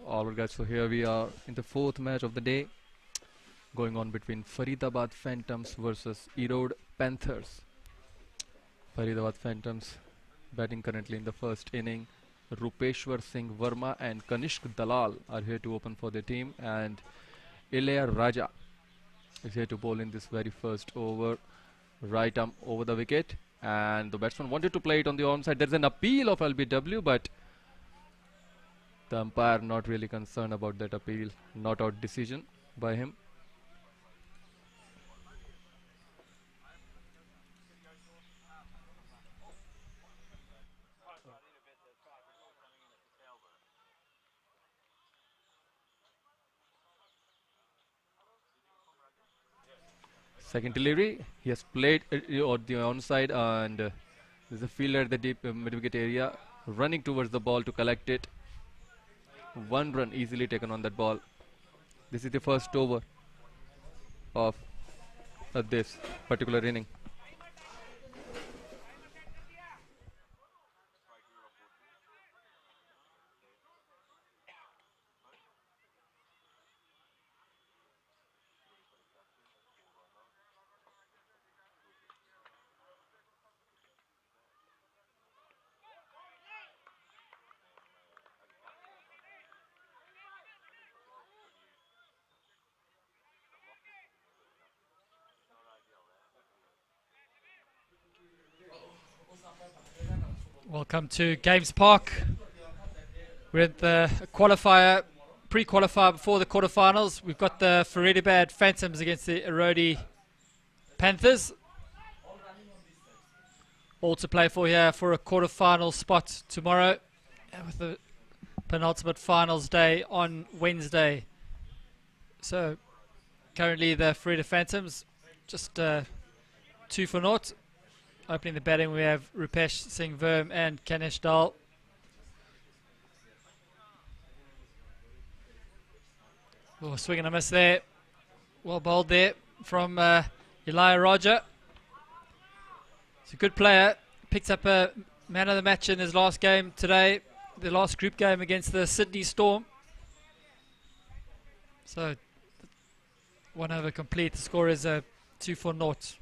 Alright guys, so here we are in the fourth match of the day, going on between Faridabad Phantoms versus Erode Panthers. Faridabad Phantoms batting currently in the first inning. Rupeshwar Singh Verma and Kanishk Dalal are here to open for their team, and Ilya Raja is here to bowl in this very first over. Right arm over the wicket, and the batsman wanted to play it on the onside. There's an appeal of LBW, but the umpire not really concerned about that appeal. Not out decision by him. Second delivery, he has played on the onside, and there's a fielder at the deep mid-wicket area running towards the ball to collect it. One run easily taken on that ball. This is the first over of this particular inning. Welcome to Games Park. We're at the qualifier, pre-qualifier before the quarterfinals. We've got the Faridabad Fantoms against the Erode Panthers. All to play for here for a quarterfinal spot tomorrow, and with the penultimate finals day on Wednesday. So currently the Faridabad Fantoms just 2-0. Opening the batting, we have Rupesh Singh Verm and Kanesh Dal. Oh, swing and a miss there. Well bowled there from Ilya Raja. He's a good player. Picked up a man of the match in his last game today, the last group game against the Sydney Storm. So 1 over complete. The score is 2-0.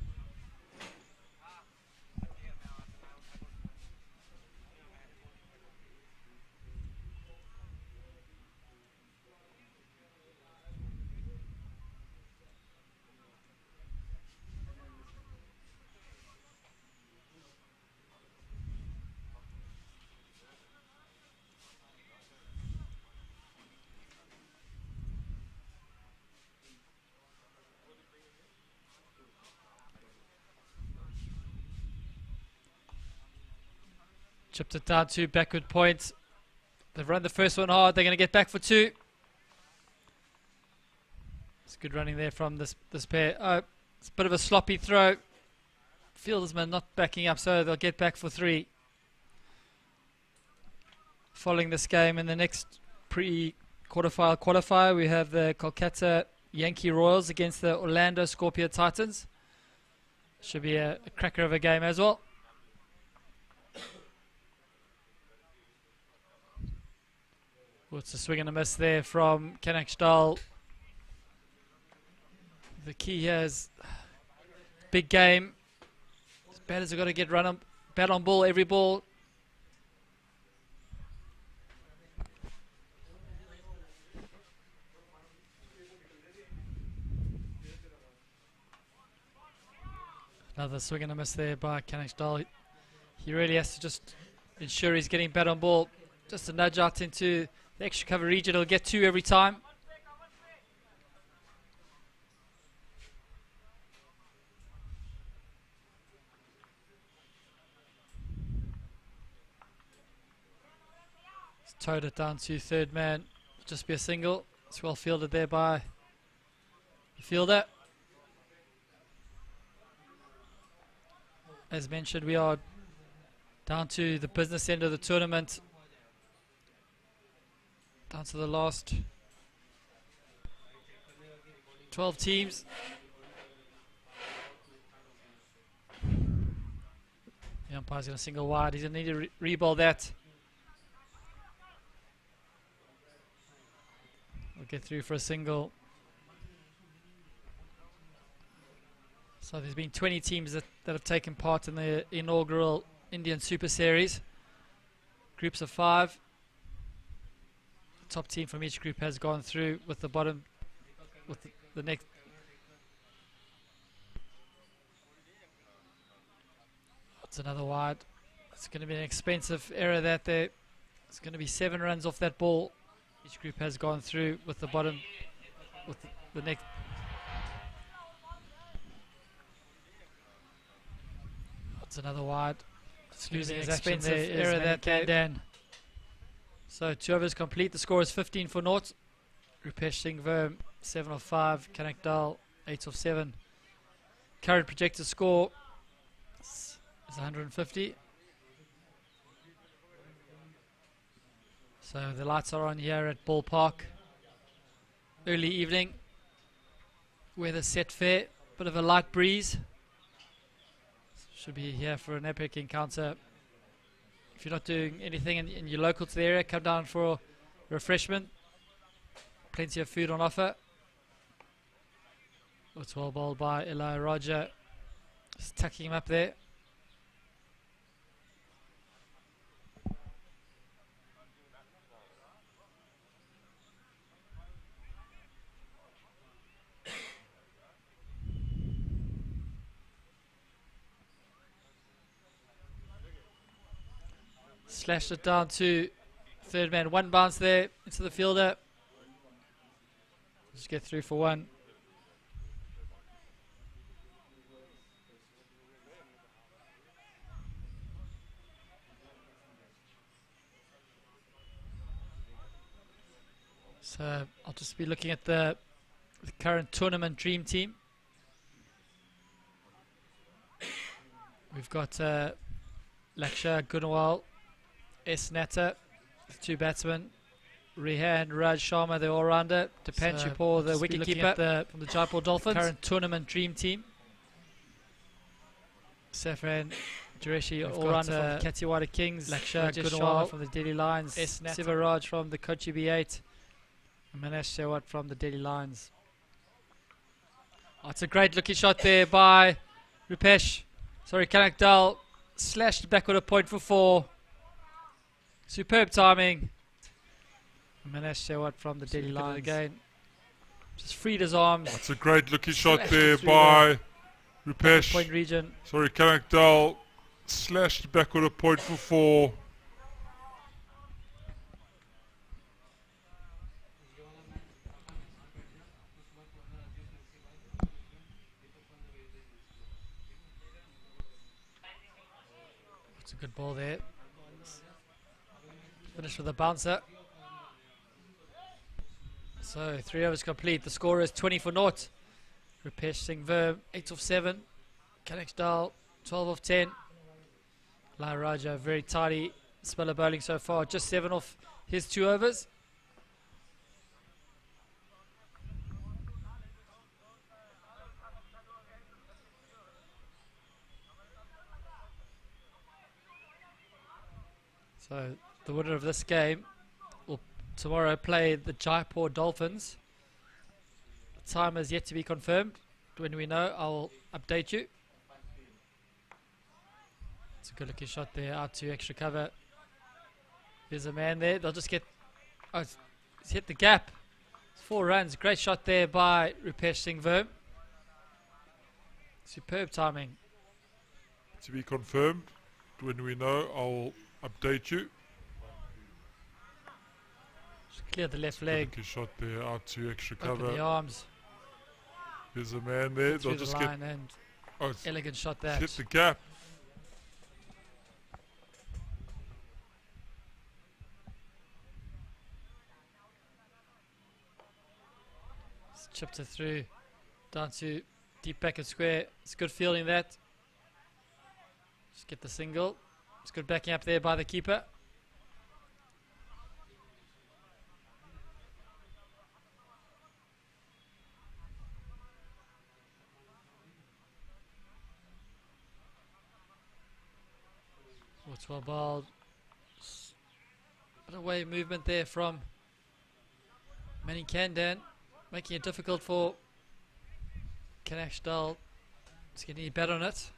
Chipped it down to backward points. They've run the first one hard. They're going to get back for 2. It's good running there from this pair. It's a bit of a sloppy throw. Fieldersman not backing up, so they'll get back for 3. Following this game in the next pre-quarterfinal qualifier, we have the Kolkata Yankee Royals against the Orlando Scorpio Titans. Should be a cracker of a game as well. Well, it's a swing and a miss there from Kanesh Dal. The key here is big game. These batters have got to get bat on ball every ball. Another swing and a miss there by Kanesh Dal. He really has to just ensure he's getting bat on ball. Just a nudge out into the extra cover region. He'll get 2 every time. He's towed it down to third man. Just be a single. It's well fielded there by the fielder. As mentioned, we are down to the business end of the tournament. Down to the last 12 teams. The umpire's going to single wide. He's going to need to re-bowl that. will get through for a single. So there's been 20 teams that have taken part in the inaugural Indian Super Series. Groups of 5. The top team from each group has gone through with the bottom, with the next. That's another wide. It's going to be an expensive error that there. It's going to be 7 runs off that ball. Each group has gone through with the bottom, with the next. That's another wide. It's losing his expensive error that Dan. So 2 overs complete. The score is 15 for naught. Rupesh Singh Verm 7 of 5. Kanak Dal 8 of 7. Current projected score is 150. So the lights are on here at Ball Park. Early evening. Weather set fair. Bit of a light breeze. Should be here for an epic encounter. If you're not doing anything and you're local to the area, come down for refreshment. Plenty of food on offer. It's well bowled by Eli Roger. Just tucking him up there. Slashed it down to third man. 1 bounce there into the fielder. Just get through for 1. So I'll just be looking at the current tournament dream team. We've got Laksha Gunawal, S. Natta, the 2 batsmen, Rehan, Raj Sharma, the all-rounder, Dipanchapur, the wicketkeeper from the Jaipur Dolphins. Current tournament dream team. Safran Dureshi, all-rounder from the Katiwada Kings, Laksha Gunawal from the Delhi Lions, S. Sivaraj from the Kochi B8, and Manesh Sewat from the Delhi Lions. Oh, it's a great looking shot there by Rupesh. Sorry, Kanak Dal slashed backward a point for 4. Superb timing. Manesh Sewat from the Delhi Lions again. Just freed his arms. That's a great looking shot there by Rupesh. Point region. Sorry, Kanak Dal slashed backward a point for 4. It's a good ball there. Finished with a bouncer. So 3 overs complete. The score is 20 for naught. Rupesh Singh Verm 8 of 7. Kanak Dal 12 of 10. Lai Raja very tidy spell of bowling so far. Just 7 off his 2 overs. So the winner of this game will tomorrow play the Jaipur Dolphins. The time is yet to be confirmed. When we know, I'll update you. It's a good looking shot there, out to extra cover. There's a man there. They'll just get. Oh, he's hit the gap. It's 4 runs. Great shot there by Rupesh Singh Verm. Superb timing. To be confirmed. When we know, I'll update you. Just clear the left leg. Good shot there, out to extra Open cover. the arms. There's a man there. Through They'll the just line get. and Oh, it's elegant shot that. hit the gap. Just chipped it through down to deep back and square. It's good fielding that. Just get the single. It's good backing up there by the keeper. Oh, it's well bowled. Bit of wave movement there from Manny Kandan making it difficult for Kanashdal to get any bet on it.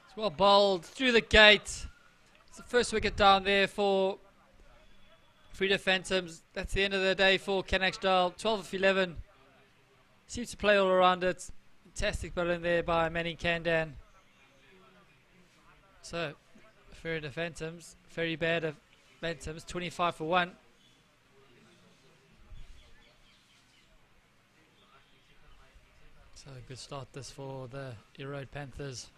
It's well bowled through the gate. It's the first wicket down there for Faridabad Phantoms. That's the end of the day for Kanashdal. 12 of 11. Seems to play all around it. Fantastic bowling there by Manny Kandan. So, Faridabad Phantoms, very bad of Phantoms, 25 for 1. So, a good start this for the Erode Panthers.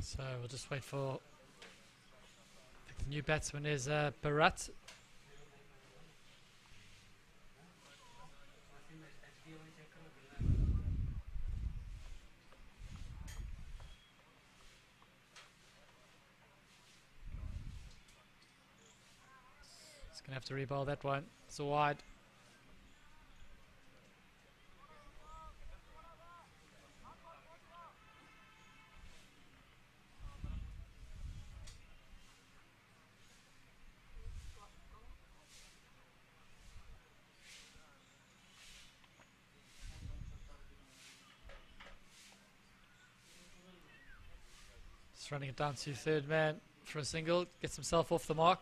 So we'll just wait for the new batsman is Bharat. He's going to have to rebowl that one. It's a wide. Just running it down to third man for a single. Gets himself off the mark.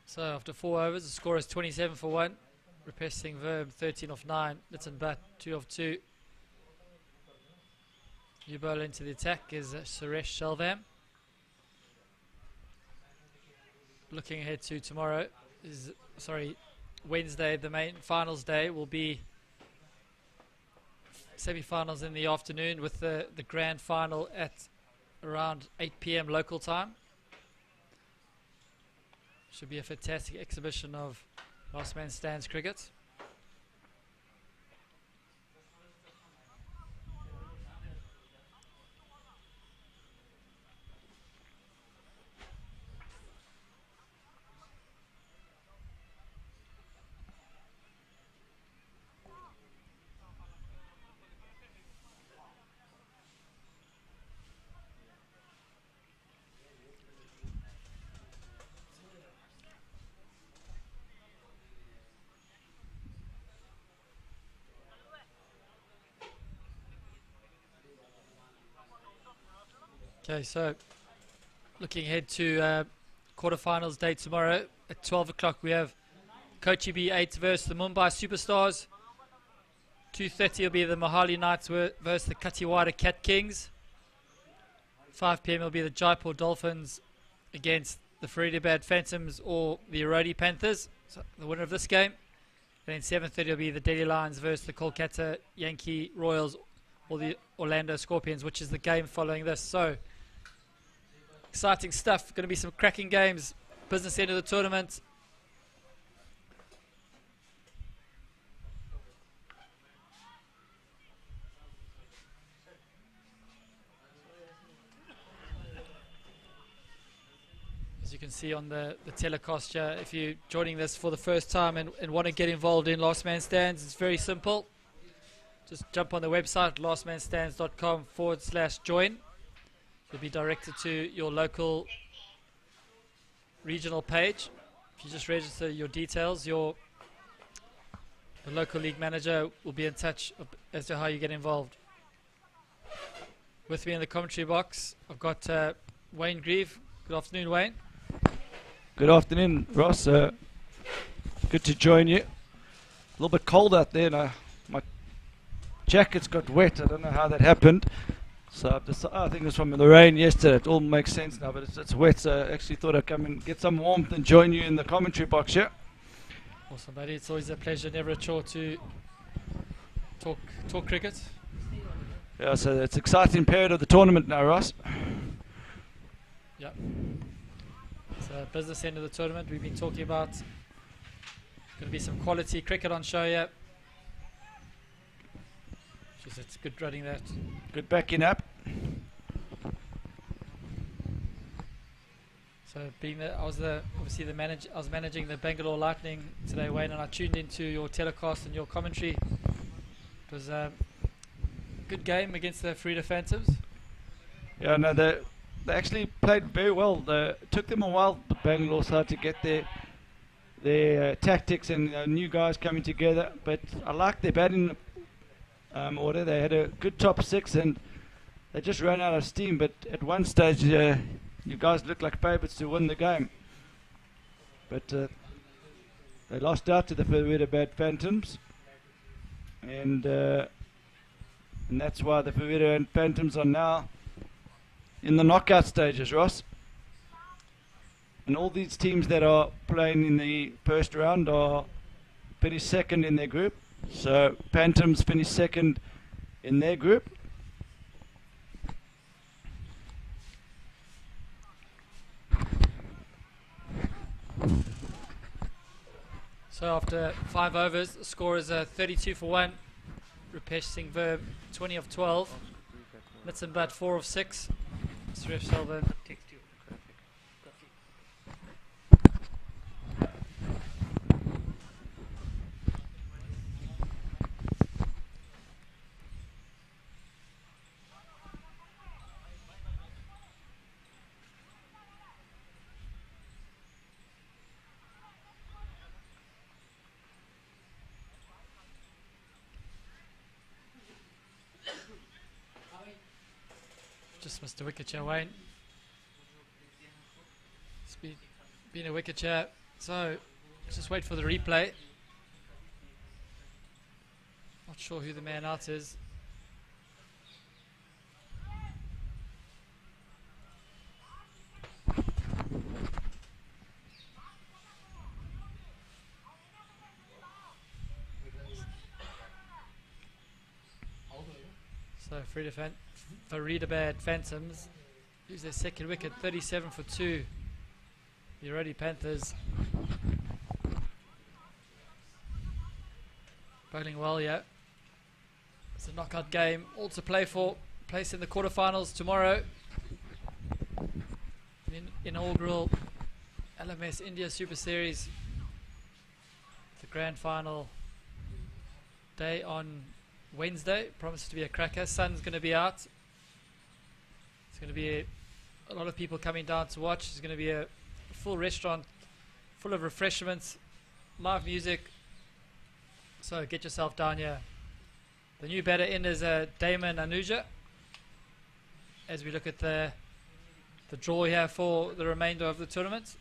So after 4 overs, the score is 27 for 1. Rupesh Singh Verm, 13 of 9. Nitin Bhatt, 2 of 2. New bowler into the attack is Suresh Shalvam. Looking ahead to tomorrow, Wednesday, the main finals day will be semi-finals in the afternoon with the grand final at around 8 p.m. local time. Should be a fantastic exhibition of last man stands cricket. Okay, so looking ahead to quarterfinals day tomorrow at 12 o'clock, we have Kochi B8 versus the Mumbai Superstars. 2:30 will be the Mohali Knights versus the Katiwada Cat Kings. 5 p.m. will be the Jaipur Dolphins against the Faridabad Phantoms or the Erode Panthers, so the winner of this game. And then 7:30 will be the Delhi Lions versus the Kolkata Yankee Royals or the Orlando Scorpions, which is the game following this. So exciting stuff. Going to be some cracking games. Business end of the tournament. As you can see on the telecast here, if you're joining this for the first time and want to get involved in Last Man Stands, it's very simple. Just jump on the website, lastmanstands.com/join. You'll be directed to your local regional page. If you just register your details, the local league manager will be in touch as to how you get involved. With me in the commentary box, I've got Wayne Grieve. Good afternoon, Wayne. Good afternoon, Ross. Good to join you. A little bit cold out there now. My jacket's got wet. I don't know how that happened. So I think it was from the rain yesterday. It all makes sense now, but it's wet. So I actually thought I'd come and get some warmth and join you in the commentary box here. Awesome, buddy. It's always a pleasure, never a chore to talk cricket. Yeah, so it's an exciting period of the tournament now, Ross. Yep. It's a business end of the tournament we've been talking about. Going to be some quality cricket on show here. Just it's good running that. Good backing up. So being that I was managing the Bangalore Lightning today, Wayne, and I tuned into your telecast and your commentary. It was a good game against the Erode Panthers. Yeah, no, they actually played very well. It took them a while, the Bangalore side, to get their tactics and new guys coming together. But I like their batting order. They had a good top six and they just ran out of steam. But at one stage, you guys looked like favourites to win the game. But they lost out to the Faridabad Fantoms. And that's why the Faridabad Fantoms are now in the knockout stages, Ross. And all these teams that are playing in the first round are finished second in their group. So Phantoms finished second in their group. So after 5 overs, the score is 32 for 1. Rupesh Singh Verb 20 of 12. Nitin Bhatt 4 of 6. Suresh Selvan just missed a wicket chair, Wayne. It's been a wicket chair, so let's just wait for the replay. Not sure who the man out is. So Faridabad Phantoms use their second wicket, 37 for 2. The Erode Panthers bowling well, yeah. It's a knockout game, all to play for. Place in the quarterfinals tomorrow. Inaugural LMS India Super Series. The grand final day on Wednesday. Promises to be a cracker. Sun's going to be out. It's going to be a lot of people coming down to watch. There's going to be a full restaurant full of refreshments, live music. So get yourself down here. The new batter in is Damon Anuja. As we look at the draw here for the remainder of the tournament.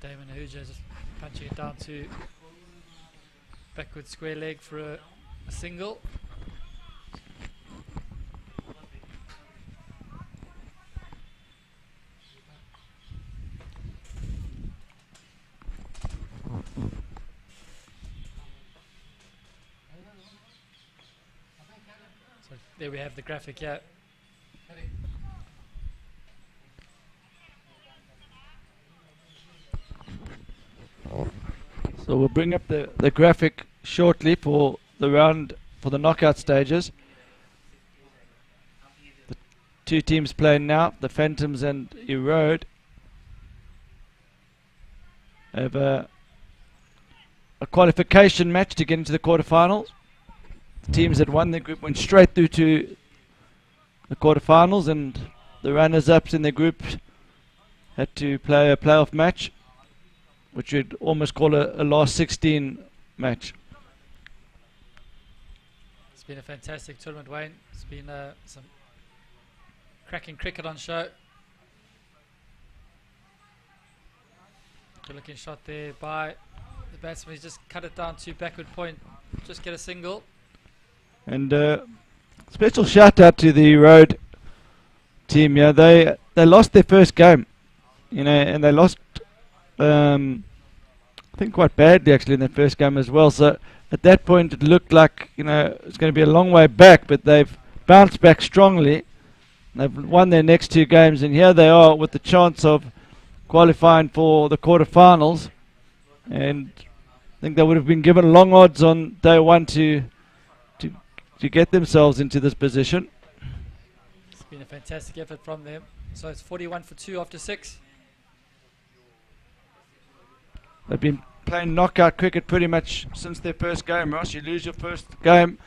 Damon Anuja just punching it down to backward square leg for a single. So there we have the graphic, yeah. So we'll bring up the graphic shortly for the round, for the knockout stages. The two teams playing now, the Phantoms and Erode, have a qualification match to get into the quarterfinals. The teams that won their group went straight through to the quarterfinals, and the runners-ups in their group had to play a playoff match, which you'd almost call a last 16 match. It's been a fantastic tournament, Wayne. It's been some cracking cricket on show. Good looking shot there by the batsman. He's just cut it down to backward point. Just get a single. And special shout out to the Erode team. Yeah, they lost their first game, and they lost, I think, quite badly actually in their first game as well. So at that point, it looked like it's going to be a long way back, but they've bounced back strongly. They've won their next 2 games, and here they are with the chance of qualifying for the quarterfinals. And I think they would have been given long odds on day one to get themselves into this position. It's been a fantastic effort from them. So it's 41 for 2 after 6. They've been playing knockout cricket pretty much since their first game, Ross. You lose your first game,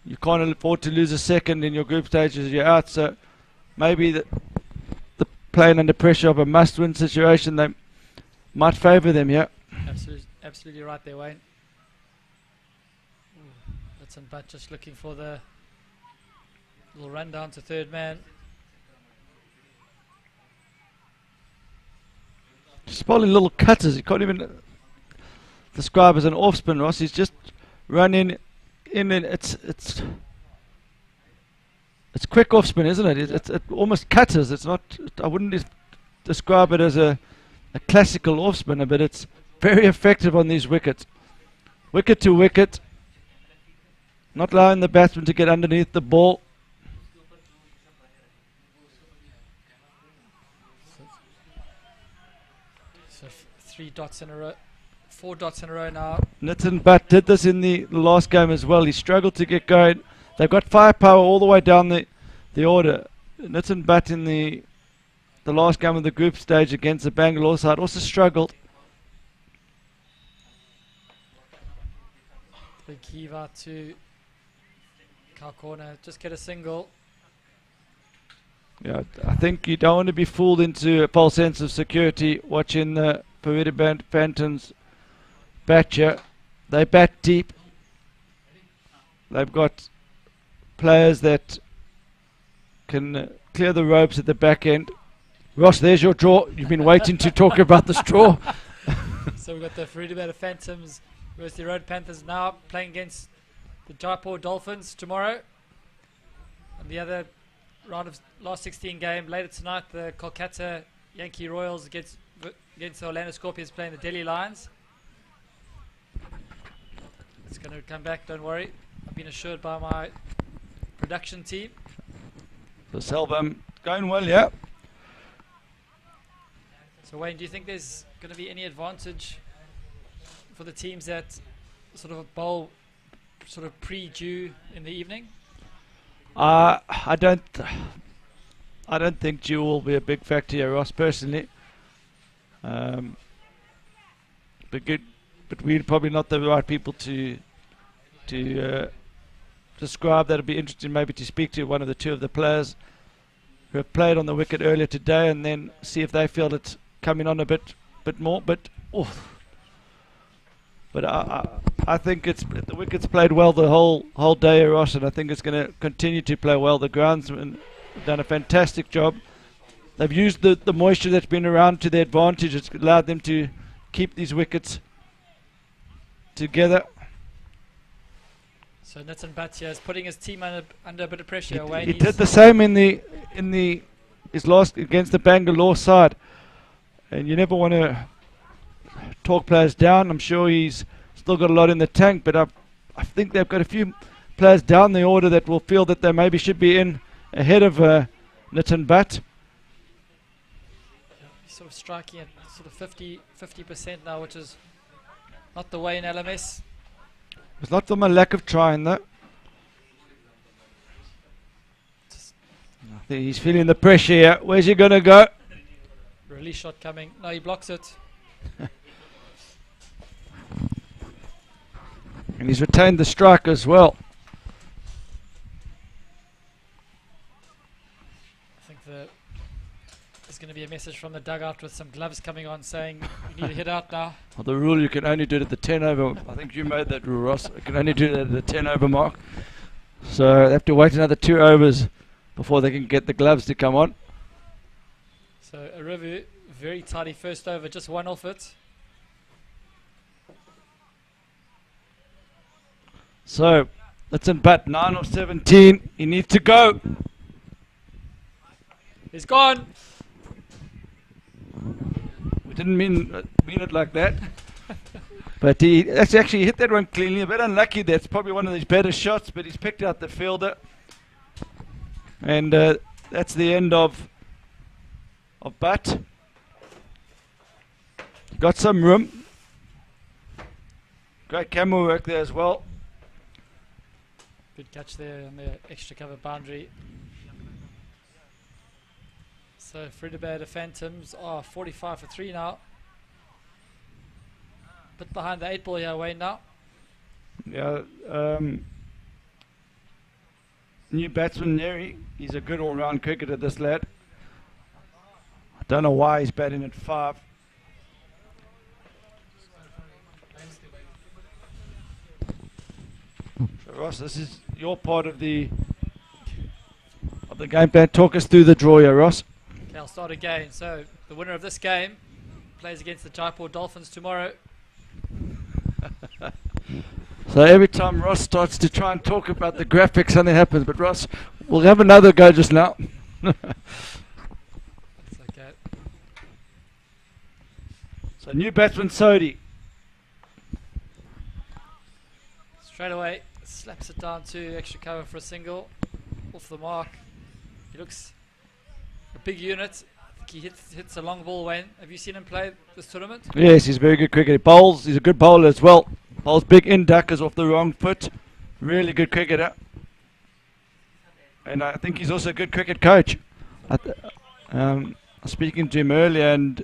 you can't afford to lose a second in your group stages, you're out. So maybe the playing under pressure of a must-win situation, they might favour them here. Absolutely right there, Wayne. Hudson Butt just looking for the little run down to third man. Just bowling little cutters. You can't even describe as an off spin, Ross. He's just running in, and it's quick off spin, isn't it? It's almost cutters. It's not. I wouldn't describe it as a classical off spinner, but it's very effective on these wickets. Wicket to wicket, not allowing the batsman to get underneath the ball. So 3 dots in a row, 4 dots in a row now. Nitin Butt did this in the last game as well. He struggled to get going. They've got firepower all the way down the order. Nitin Butt in the last game of the group stage against the Bangalore side also struggled. Big heave out to Cow Corner. Just get a single. Yeah, I think you don't want to be fooled into a false sense of security watching the Faridabad Fantoms bat here. They bat deep. They've got players that can clear the ropes at the back end. Ross, there's your draw. You've been waiting to talk about this draw. So we've got the Faridabad Phantoms versus the Erode Panthers now playing against the Jaipur Dolphins tomorrow. And the other round of last 16 game later tonight, the Kolkata Yankee Royals against the Orlando Scorpions playing the Delhi Lions. It's going to come back, don't worry. I've been assured by my production team. The Selvum going well, yeah. So Wayne, do you think there's going to be any advantage for the teams that sort of bowl sort of pre-dew in the evening? I don't think dew will be a big factor here, Ross, personally. But we're probably not the right people to describe that. It'd be interesting maybe to speak to one of the 2 of the players who have played on the wicket earlier today, and then see if they feel it's coming on a bit more. But I think the wicket's played well the whole day, Ross, and I think it's going to continue to play well. The groundsmen have done a fantastic job. They've used the moisture that's been around to their advantage. It's allowed them to keep these wickets together. So Nitin Bhatia is putting his team under a bit of pressure. He did the same in his last against the Bangalore side, and you never want to talk players down. I'm sure he's still got a lot in the tank, but I think they've got a few players down the order that will feel that they maybe should be in ahead of Nitin Bhatt. He's sort of striking at sort of 50% now, which is not the way in LMS. It's not from a lack of trying, though. I think he's feeling the pressure here. Where's he going to go? Release shot coming. No, he blocks it. And he's retained the strike as well. I think there's going to be a message from the dugout with some gloves coming on saying you need to hit out now. Well, the rule, you can only do it at the 10 over. I think you made that rule, Ross. You can only do it at the 10 over mark. So they have to wait another 2 overs before they can get the gloves to come on. So Arivu, very tidy first over, just 1 off it. So, that's in bat 9 of 17. He needs to go. He's gone. We didn't mean it like that. But he actually hit that one cleanly. A bit unlucky. That's probably one of his better shots, but he's picked out the fielder. And that's the end of bat. Got some room. Great camera work there as well. Good catch there on the extra cover boundary. So Faridabad Phantoms are 45 for 3 now. Bit behind the 8 ball here, Wayne, now. Yeah, new batsman Neri. He's a good all-round cricketer, this lad. I don't know why he's batting at 5. So Ross, this is your part of the game plan. Talk us through the draw here, Ross. Okay, I'll start again. So the winner of this game plays against the Jaipur Dolphins tomorrow. So every time Ross starts to try and talk about the graphics, something happens. But Ross, we'll have another go just now. It's okay. So new batsman Sodi. Straight away, slaps it down to extra cover for a single. Off the mark. He looks a big unit. I think he hits a long ball, Wayne. Have you seen him play this tournament? Yes, he's a very good cricketer. He bowls. He's a good bowler as well. Bowls big in duckers off the wrong foot. Really good cricketer. And I think he's also a good cricket coach. I was speaking to him earlier, and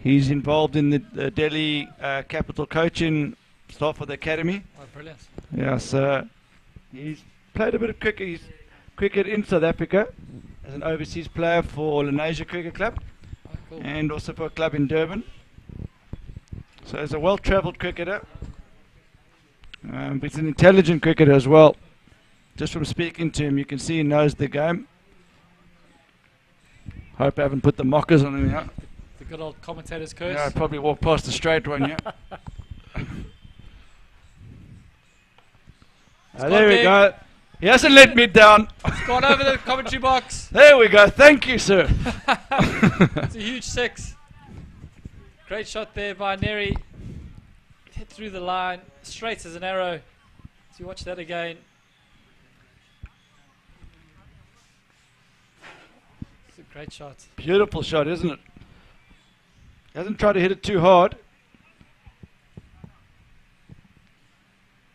he's involved in the Delhi Capital coaching staff of the academy. Oh, brilliant. Yes, he's played a bit of cricket. He's cricket in South Africa as an overseas player for Lenasia Cricket Club, Oh, cool. and also for a club in Durban. So he's a well-travelled cricketer. But he's an intelligent cricketer as well. Just from speaking to him, you can see he knows the game. Hope I haven't put the mockers on him yet. The good old commentator's curse. Yeah, I'd probably walk past the straight one, yeah. There we big. go. He hasn't let me down. It's gone over the commentary box. There we go. Thank you, sir. It's a huge 6. Great shot there by Neri. Hit through the line, straight as an arrow. So you watch that again. It's a great shot. Beautiful shot, isn't it? Hasn't tried to hit it too hard.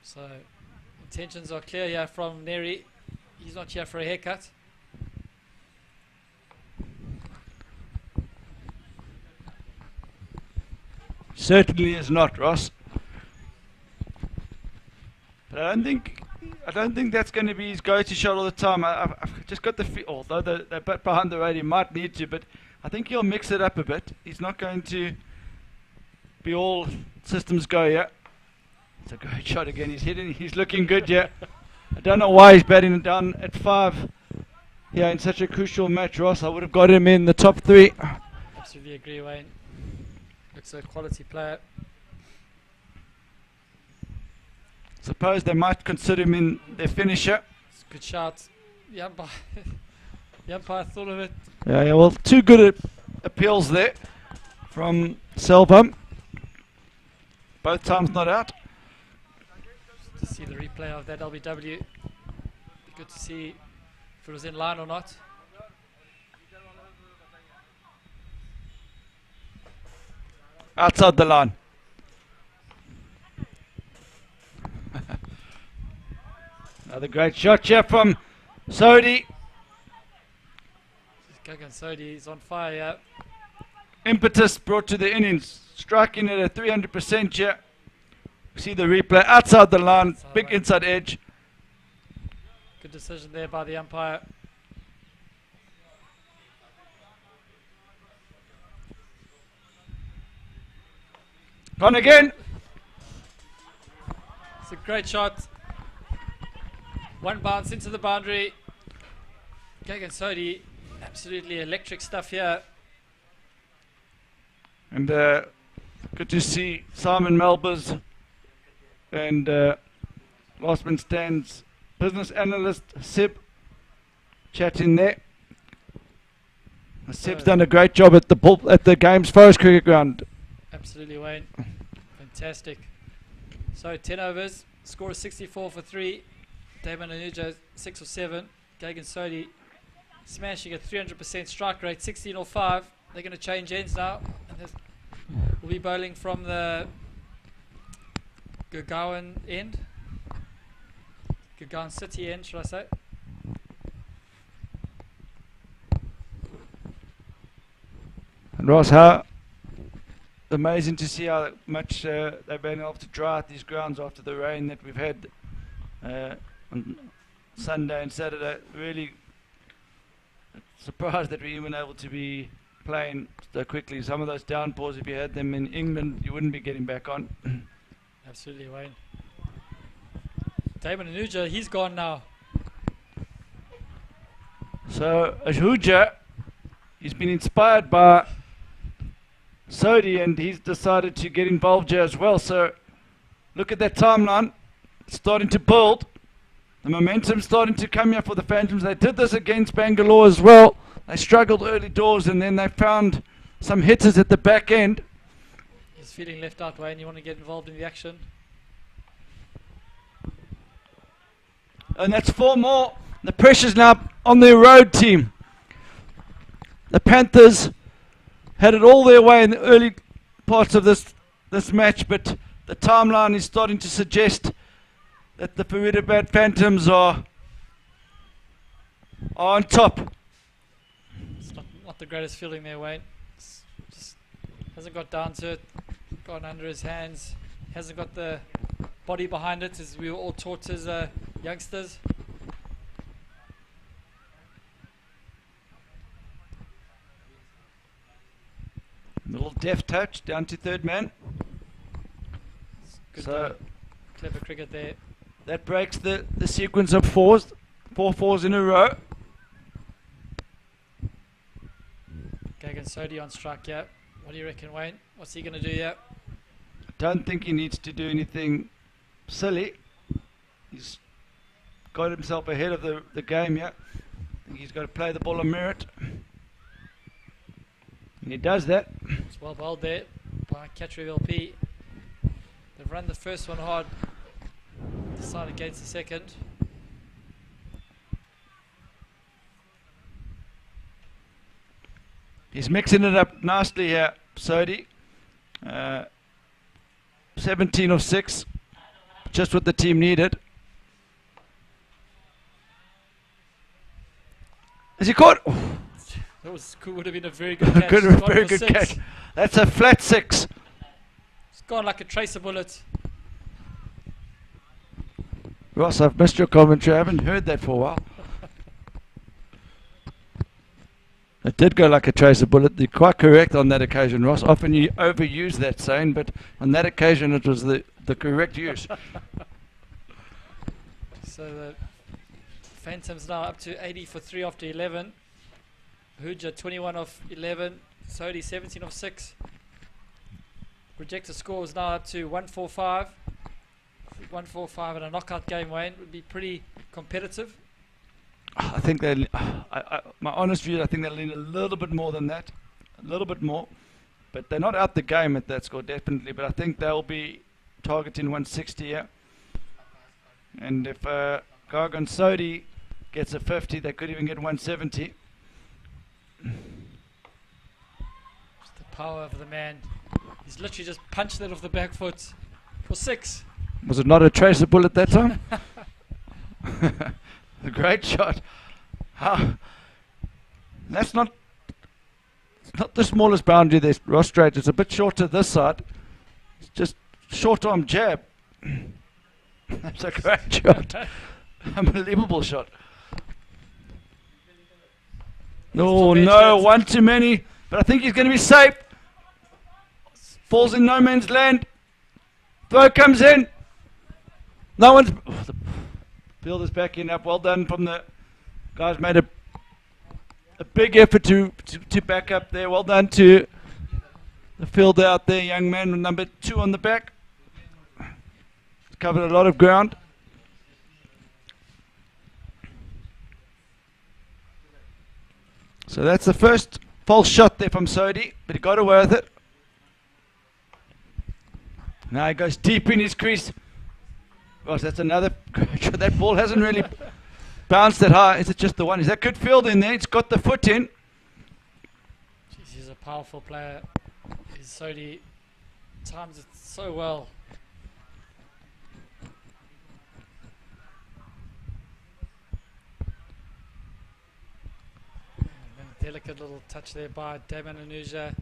So intentions are clear here from Neri. He's not here for a haircut. Certainly is not, Ross. But I don't think that's going to be his go-to shot all the time. I've just got the feel, although the bat behind the rate he might need to, but I think he'll mix it up a bit. He's not going to be all systems go yet. It's a great shot again. He's hitting. He's looking good yet. I don't know why he's batting it down at 5 here in such a crucial match, Ross. I would have got him in the top 3. Absolutely agree, Wayne. Looks a quality player. Suppose they might consider him in their finisher. It's a good shot. The umpire, the umpire thought of it. Yeah, well, 2 good appeals there from Selvam. Both times not out. To see the replay of that LBW. Be good to see if it was in line or not. Outside the line. Another great shot here from Sodi. Gagan Sodi is on fire here. Impetus brought to the innings. Striking at a 300% here. See the replay outside the line. Outside Big line. inside edge. Good decision there by the umpire. Gone again. It's a great shot. One bounce into the boundary. Gagan Sodi, absolutely electric stuff here. And good to see Simon Melbers and Last man stands business analyst Seb chatting there. Seb's done a great job at the game's Forest Cricket Ground. Absolutely, Wayne. Fantastic. So 10 overs, score is 64 for 3. Damon Anuja 6 for 7. Gagan Sodhi smashing a 300% strike rate, 16 or 5. They're going to change ends now. And we'll be bowling from the Gurgaon end. Gurgaon City end, should I say. And Ross, how amazing to see how much they've been able to dry out these grounds after the rain that we've had on Sunday and Saturday. Really surprised that we even able to be playing so quickly. Some of those downpours, if you had them in England, you wouldn't be getting back on. Absolutely, Wayne. Damon Anuja, he's gone now. So Anuja, he's been inspired by Sodhi and he's decided to get involved here as well. So look at that timeline. It's starting to build. The momentum's starting to come here for the Phantoms. They did this against Bangalore as well. They struggled early doors and then they found some hitters at the back end. He's feeling left out, Wayne. You want to get involved in the action? And that's 4 more. The pressure's now on the Erode team. The Panthers had it all their way in the early parts of this match, but the timeline is starting to suggest that the Faridabad Fantoms are on top. It's not the greatest feeling there, Wayne. It's just hasn't got down to it, gone under his hands, hasn't got the body behind it, as we were all taught as youngsters. A little deft touch down to third man. Good So clever cricket there. that breaks the sequence of 4 fours in a row. Gagan Sodhi on strike, yeah. What do you reckon, Wayne? What's he going to do, yeah? I don't think he needs to do anything silly. He's got himself ahead of the game, yeah. I think he's got to play the ball on merit. And he does that. It's well bowled there by catcher of LP. They've run the first one hard, decided against the second. He's mixing it up nicely here, Sodhi. 17 of 6, just what the team needed. Is he caught? That would have been a very good catch. Very good catch. That's a flat 6. It's gone like a tracer bullet. Ross, I've missed your commentary. I haven't heard that for a while. It did go like a tracer bullet. You're quite correct on that occasion, Ross. Often you overuse that saying, but on that occasion it was the correct use. So the Phantoms now up to 80 for 3 after 11. Huja 21 off 11. Sodhi 17 off 6. Projected score is now up to 145. 145 in a knockout game, Wayne, would be pretty competitive. I think they, my honest view, I think they'll need a little bit more than that, a little bit more. But they're not out the game at that score, definitely. But I think they'll be targeting 160 here. And if Gagan Sodhi gets a 50, they could even get 170. Just the power of the man. He's literally just punched that off the back foot for 6. Was it not a tracer bullet that time? A great shot. That's not. It's not the smallest boundary there, Ross Strait. It's a bit shorter this side. It's just short arm jab. That's a great shot. Unbelievable shot. Oh no, one too many. But I think he's going to be safe. Falls in no man's land. Throw comes in. No one's. Oh, the fielder's backing up. Well done from the guys. Made a big effort to back up there. Well done to the fielder out there, young man with number 2 on the back. Covered a lot of ground. So that's the first false shot there from Sodi, but he got away with it. Now he goes deep in his crease. Gosh, that's another. That ball hasn't really bounced that high. Is it just the one? Is that good fielding there? It's got the foot in. Jeez, he's a powerful player. His Sodi times it so well. Delicate little touch there by Damon Anuja.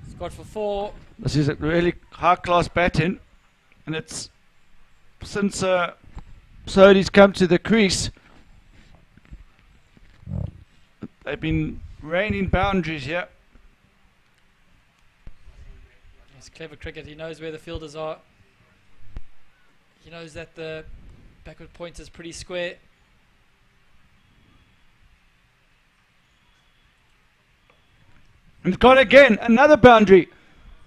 He's got for 4. This is a really high-class batting, and it's since Sodi's come to the crease, they've been raining boundaries here. It's clever cricket. He knows where the fielders are. He knows that the backward point is pretty square. And got again, another boundary.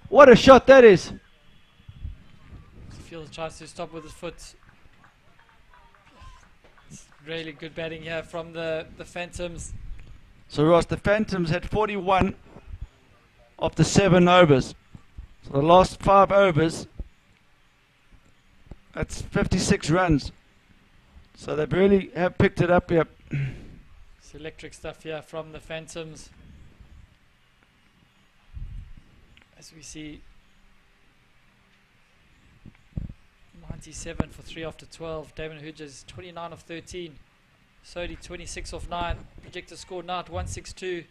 What a shot that is. The fielder tries to stop with his foot. It's really good batting here from the Phantoms. So Ross, the Phantoms had 41 of the 7 overs. So the last 5 overs, that's 56 runs. So they really have picked it up here. It's electric stuff here from the Phantoms. As we see 97 for 3 after 12. Damon Hooges 29 of 13. Sodi 26 of 9. Projector score now at 162.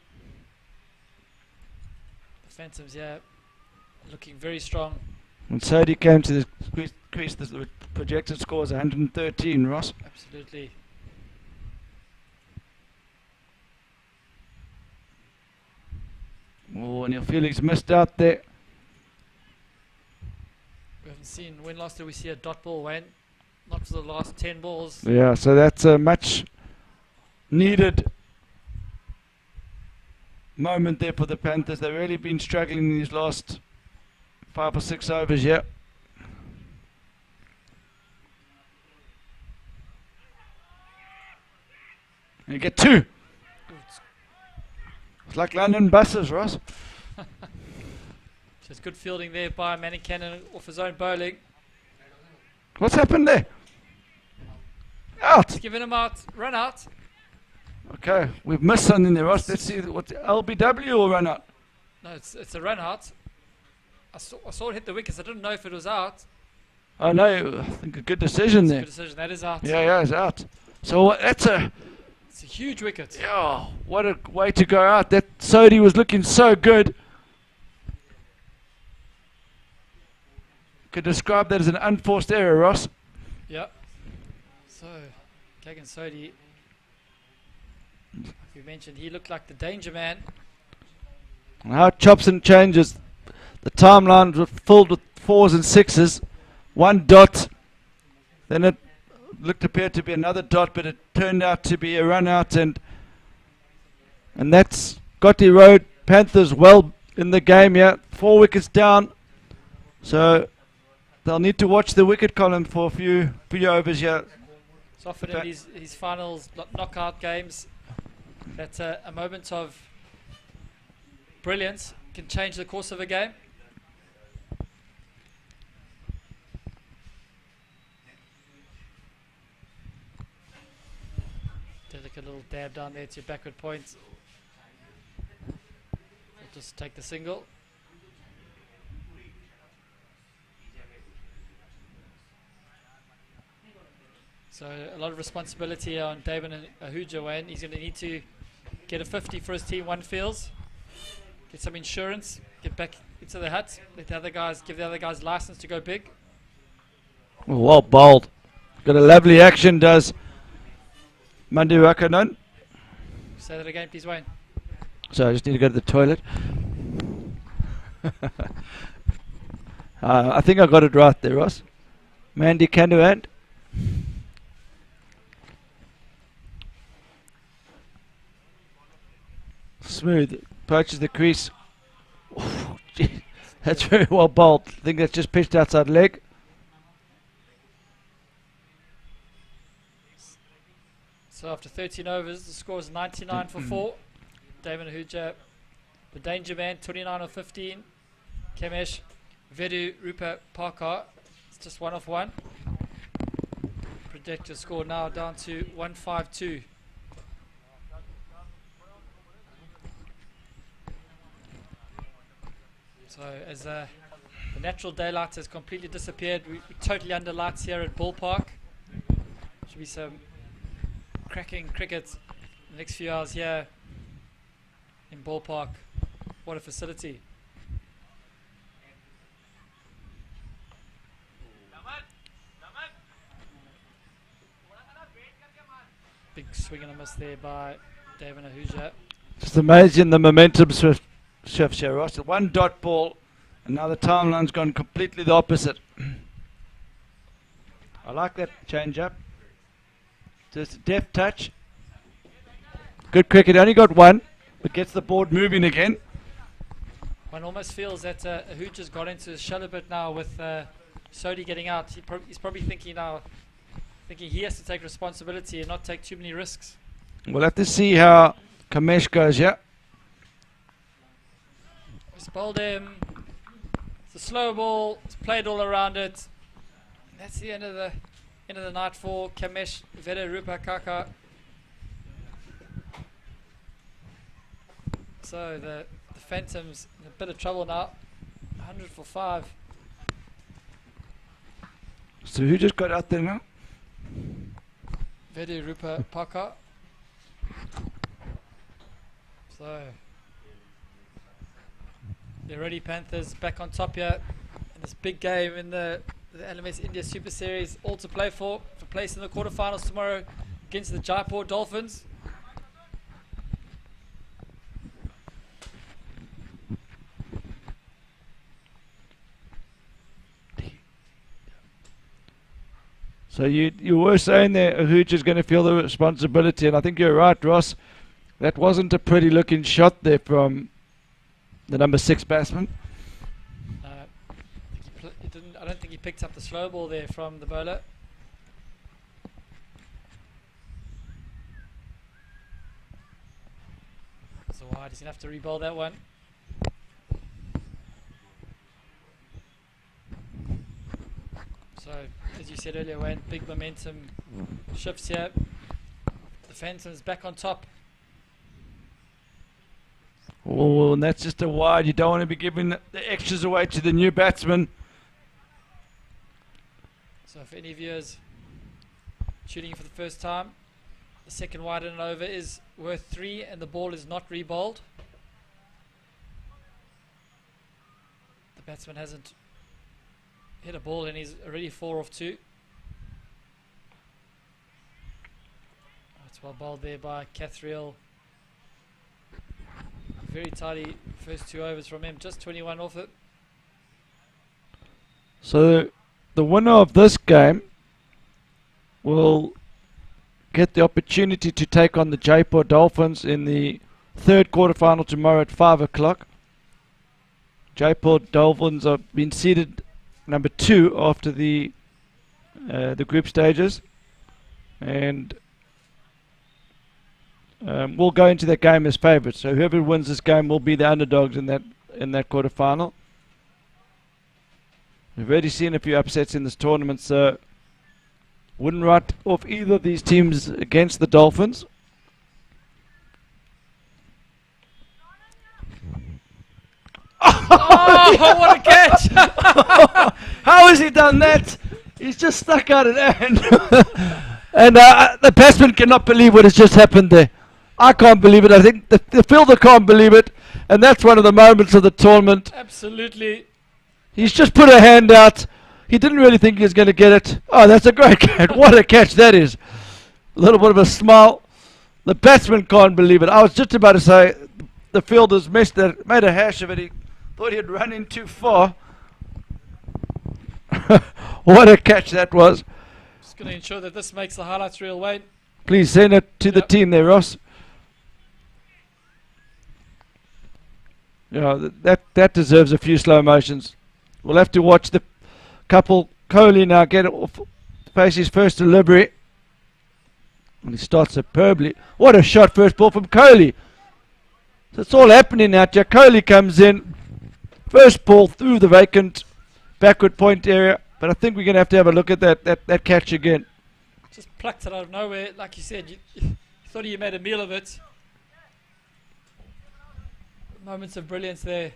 The Phantoms here looking very strong. When Sodi came to the crease, the projected score is 113, Ross. Absolutely. Oh, and Neil Felix missed out there. We haven't seen, when last did we see a dot ball, Wayne? Not for the last 10 balls. Yeah, so that's a much needed moment there for the Panthers. They've really been struggling in these last 5 or 6 overs, yeah. And you get 2. It's like London buses, Ross. Just good fielding there by Manny Cannon off his own bowling. What's happened there? Out. He's given him out, run out. Okay, we've missed something there, Ross. Let's see what LBW will run out. No, it's a run out. I saw it hit the wickets. I didn't know if it was out. Oh no, I think a good decision there. Good decision. That is out. Yeah, it's out. So it's a huge wicket. yeah, what a way to go out. That Sodi was looking so good. Could describe that as an unforced error, Ross. Yep. So, Kagan Sodi, like we mentioned, he looked like the danger man. How it chops and changes. The timelines were filled with 4s and 6s. 1 dot. Then it appeared to be another dot, but it turned out to be a run out, and that's got the Erode Panthers well in the game here. 4 wickets down. So they'll need to watch the wicket column for a few overs here. It's often in his finals knockout games that a moment of brilliance can change the course of a game. Delicate little dab down there to your backward point. We'll just take the single. So a lot of responsibility on David and Ahuja, Wayne. He's going to need to get a 50 for his team. 1 fields, get some insurance, get back into the hut, let the other guys, give the other guys license to go big. Well bowled. Got a lovely action, does Mandy Rakanan. Say that again, please, Wayne. So I just need to go to the toilet. I think I got it right there, Ross. Mandy Kanuand. Smooth. Approaches the crease. Ooh, gee, that's very well bowled. I think that's just pitched outside leg. So after 13 overs, the score is 99 for 4. David Ahuja, the danger man, 29 of 15. Kemesh, Vedu, Rupa, Parker. It's just 1 off 1. Projected score now down to 152. So as the natural daylight has completely disappeared, we're totally under lights here at Ballpark. Should be some cracking cricket the next few hours here in Ballpark. What a facility. Big swing and a miss there by David Ahuja. Just amazing the momentum shift here, Ross. A 1 dot ball, and now the timeline's gone completely the opposite. I like that change up. Just a deft touch. Good cricket, only got 1, but gets the board moving again. One almost feels that Ahuja's got into his shell a bit now with Sodhi getting out. He's probably thinking he has to take responsibility and not take too many risks. We'll have to see how Kamesh goes, yeah. He's bowled him. It's a slow ball. It's played all around it. And that's the end of the night for Kamesh Veda Rupa Kaka. So the Phantoms in a bit of trouble now. 100 for 5. So who just got out there now? Veda Rupa Kaka. So the Erode Panthers back on top here in this big game in the LMS India Super Series, all to play for place in the quarterfinals tomorrow against the Jaipur Dolphins. So you were saying there Ahuja's going to feel the responsibility, and I think you're right, Ross. That wasn't a pretty looking shot there from the number 6 batsman. I don't think he picked up the slow ball there from the bowler. So wide, he's going to have to re-bowl that one. So, as you said earlier, Wayne, big momentum shifts here. The Phantoms back on top. Oh, and that's just a wide. You don't want to be giving the extras away to the new batsman. So for any viewers shooting for the first time, the second wide and over is worth 3 and the ball is not re-bowled. The batsman hasn't hit a ball and he's already 4 off 2. That's well bowled there by Cathriel. Very tidy first 2 overs from him, just 21 off it. So the winner of this game will get the opportunity to take on the Jaipur Dolphins in the 3rd quarterfinal tomorrow at 5 o'clock. Jaipur Dolphins have been seeded number 2 after the group stages, and will go into that game as favourites. So whoever wins this game will be the underdogs in that quarterfinal. We've already seen a few upsets in this tournament, so wouldn't write off either of these teams against the Dolphins. Oh, what a catch! How has he done that? He's just stuck out an hand. And the batsman cannot believe what has just happened there. I can't believe it. I think the fielder can't believe it. And that's one of the moments of the tournament. Absolutely. He's just put a hand out. He didn't really think he was going to get it. Oh, that's a great catch. What a catch that is. A little bit of a smile. The batsman can't believe it. I was just about to say the fielder's made a hash of it. He thought he'd run in too far. What a catch that was. Just going to ensure that this makes the highlights reel, Wayne. Please send it to the team there, Ross. Yeah, that deserves a few slow motions. We'll have to watch the couple. Kohli now get it off, face his first delivery. And he starts superbly. What a shot, first ball from Kohli. So it's all happening now. Jack Kohli comes in. First ball through the vacant backward point area. But I think we're going to have a look at that catch again. Just plucked it out of nowhere. Like you said, you thought you made a meal of it. Moments of brilliance there.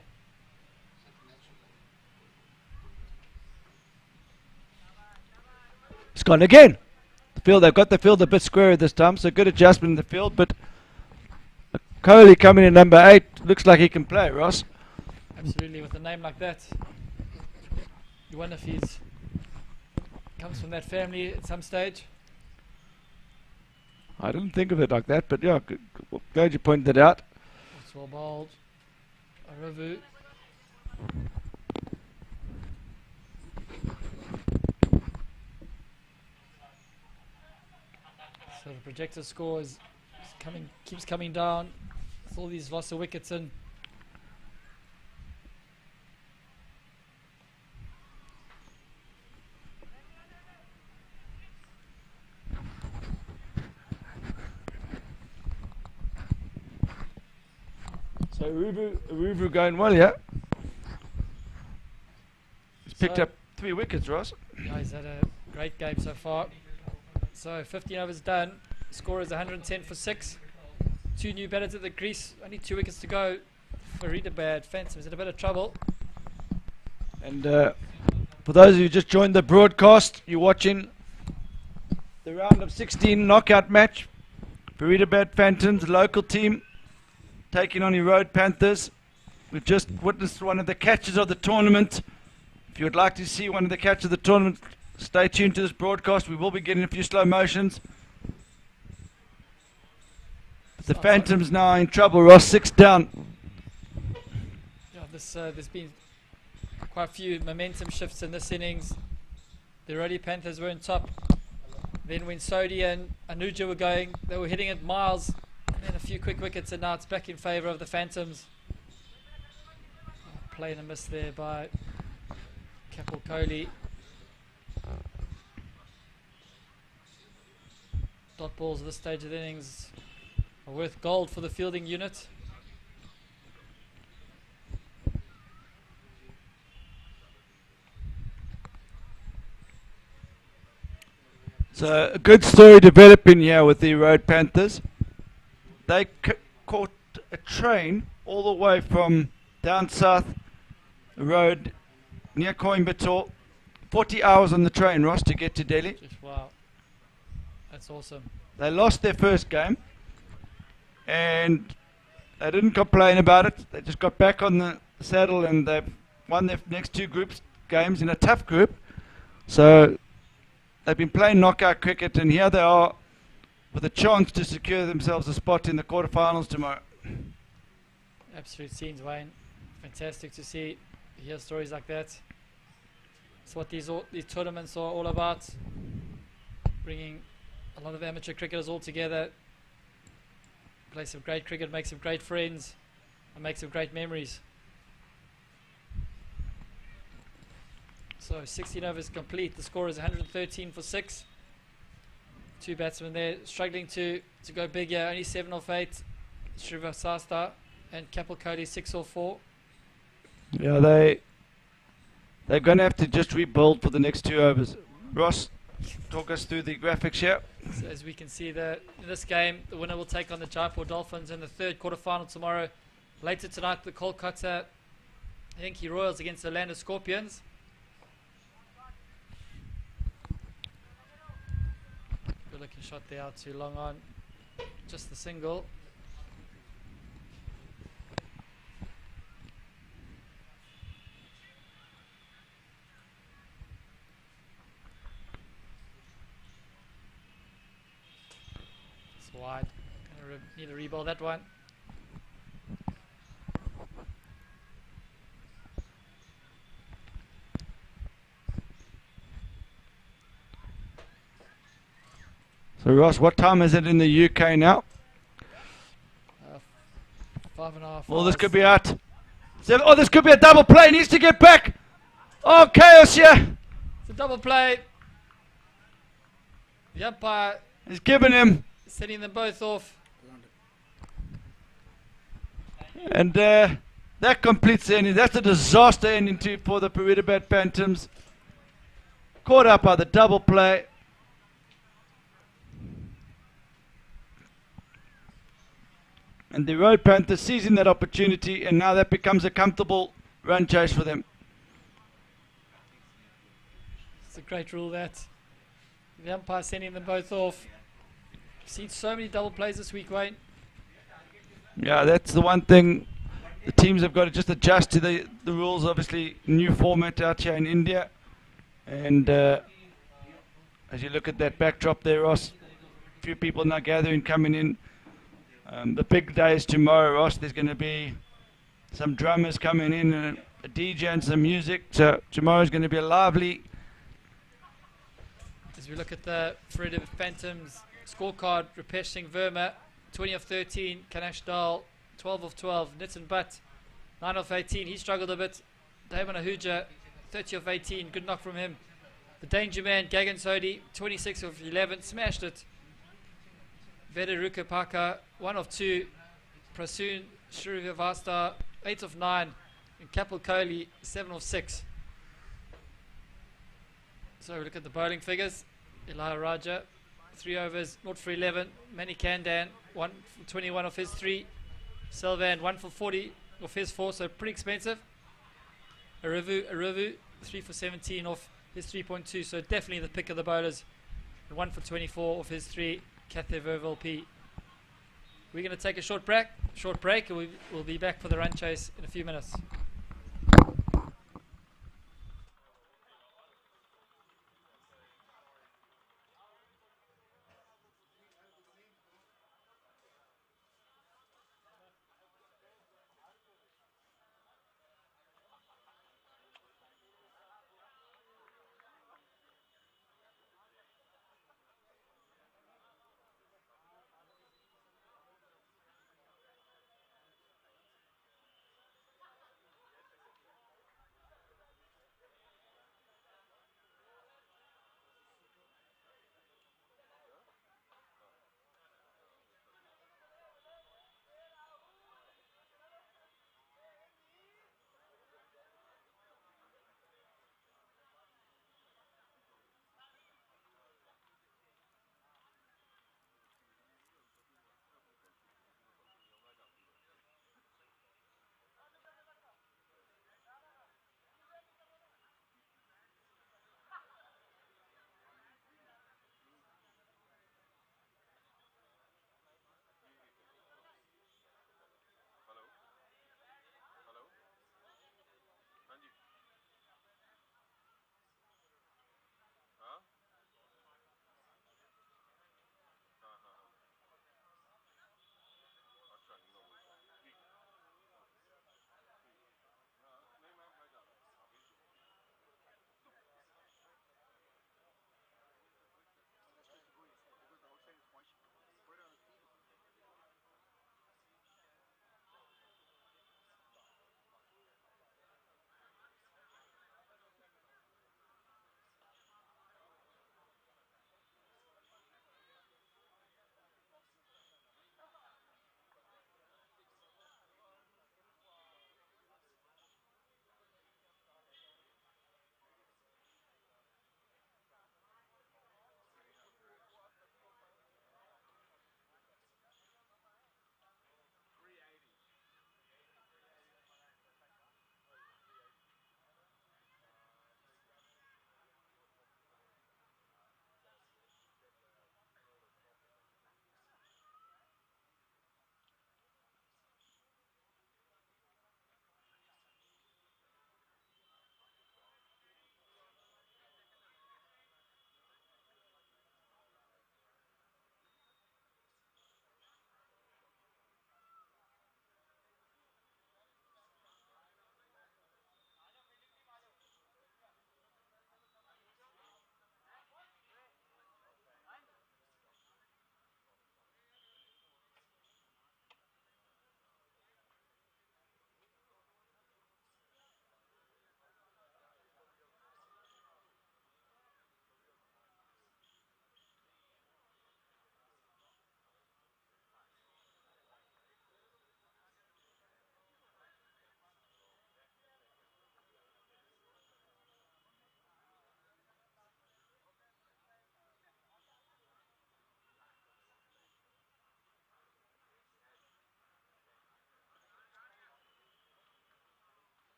It's gone again. They've got the field a bit squarer this time, so good adjustment in the field. But Kohli coming in number 8 looks like he can play, Ross. Absolutely, with a name like that, you wonder if he's comes from that family at some stage. I didn't think of it like that, but yeah, glad you pointed it out. It's well bowled. Aravu. So the projected score is keeps coming down with all these loss of wickets in. So Uruvu going well, yeah. He's picked So- up 3 wickets, Ross. Yeah, he's had a great game so far. So 15 overs done. Score is 110 for 6. 2 new batters at the crease. Only 2 wickets to go. Faridabad Fantoms in a bit of trouble. And for those of you who just joined the broadcast, you're watching the round of 16 knockout match. Faridabad Phantoms, local team, taking on Erode Panthers. We've just witnessed one of the catches of the tournament. If you would like to see one of the catches of the tournament, stay tuned to this broadcast. We will be getting a few slow motions. But the Phantoms now in trouble, Ross, 6 down. Yeah, there's been quite a few momentum shifts in this innings. The Erode Panthers were in top. Then when Sodi and Anuja were going, they were hitting it miles. And then a few quick wickets, and now it's back in favour of the Phantoms. Playing a miss there by Kapil Kohli. Dot balls at this stage of the innings are worth gold for the fielding unit. So a good story developing here with the Erode Panthers. They caught a train all the way from down south road near Coimbatore. 40 hours on the train, Ross, to get to Delhi. Just wow. That's awesome. They lost their first game and they didn't complain about it. They just got back on the saddle and they've won their next 2 games in a tough group. So they've been playing knockout cricket, and here they are with a chance to secure themselves a spot in the quarterfinals tomorrow. Absolute scenes, Wayne. Fantastic to hear stories like that. It's what these tournaments are all about. Bringing a lot of amateur cricketers all together. Play some great cricket, make some great friends, and make some great memories. So 16 overs complete. The score is 113 for 6. 2 batsmen there struggling to go big here. Only 7 off 8. Srivastava and Kapil Kohli 6 off 4. Yeah, they're going to have to just rebuild for the next 2 overs. Ross, talk us through the graphics here. So as we can see in this game, the winner will take on the Jaipur Dolphins in the 3rd quarterfinal tomorrow. Later tonight, the Kolkata Yankee Royals against the Orlando Scorpions. Good looking shot there out too long on. Just the single. It's wide. Gonna need to re-ball that one. So Ross, what time is it in the UK now? 5.5. Well, this could be out. Oh, this could be a double play. He needs to get back. Oh, chaos here. It's a double play. The umpire He's given him Sending them both off. And that completes the inning. That's a disaster ending for the Faridabad Phantoms. Caught up by the double play. And the Erode Panthers seizing that opportunity, and now that becomes a comfortable run chase for them. It's a great rule, that. The umpire sending them both off. Seen so many double plays this week, Wayne. Yeah, that's the one thing the teams have got to just adjust to the rules. Obviously, new format out here in India. And as you look at that backdrop there, Ross, a few people now gathering, coming in. The big day is tomorrow, Ross. There's going to be some drummers coming in and a DJ and some music. So tomorrow's going to be a lively. As we look at the Faridabad Phantoms scorecard, Rupesh Singh Verma, 20 of 13, Kanash Dal, 12 of 12, Nitin Butt, 9 of 18, he struggled a bit, Damon Ahuja, 30 of 18, good knock from him. The danger man, Gagan Sodhi, 26 of 11, smashed it. Vedaruka Paka, 1 of 2, Prasoon Shrivastha, 8 of 9, and Kapil Kohli, 7 of 6. So we look at the bowling figures. Elia Raja, 3 overs, 0 for 11. Manny Kandan, 1 for 21 of his 3. Selvan, 1 for 40 of his 4, so pretty expensive. Aravu, 3 for 17 off his 3.2, so definitely the pick of the bowlers. And 1 for 24 of his 3, Kathe Verval P. We're going to take a short break, and we'll be back for the run chase in a few minutes.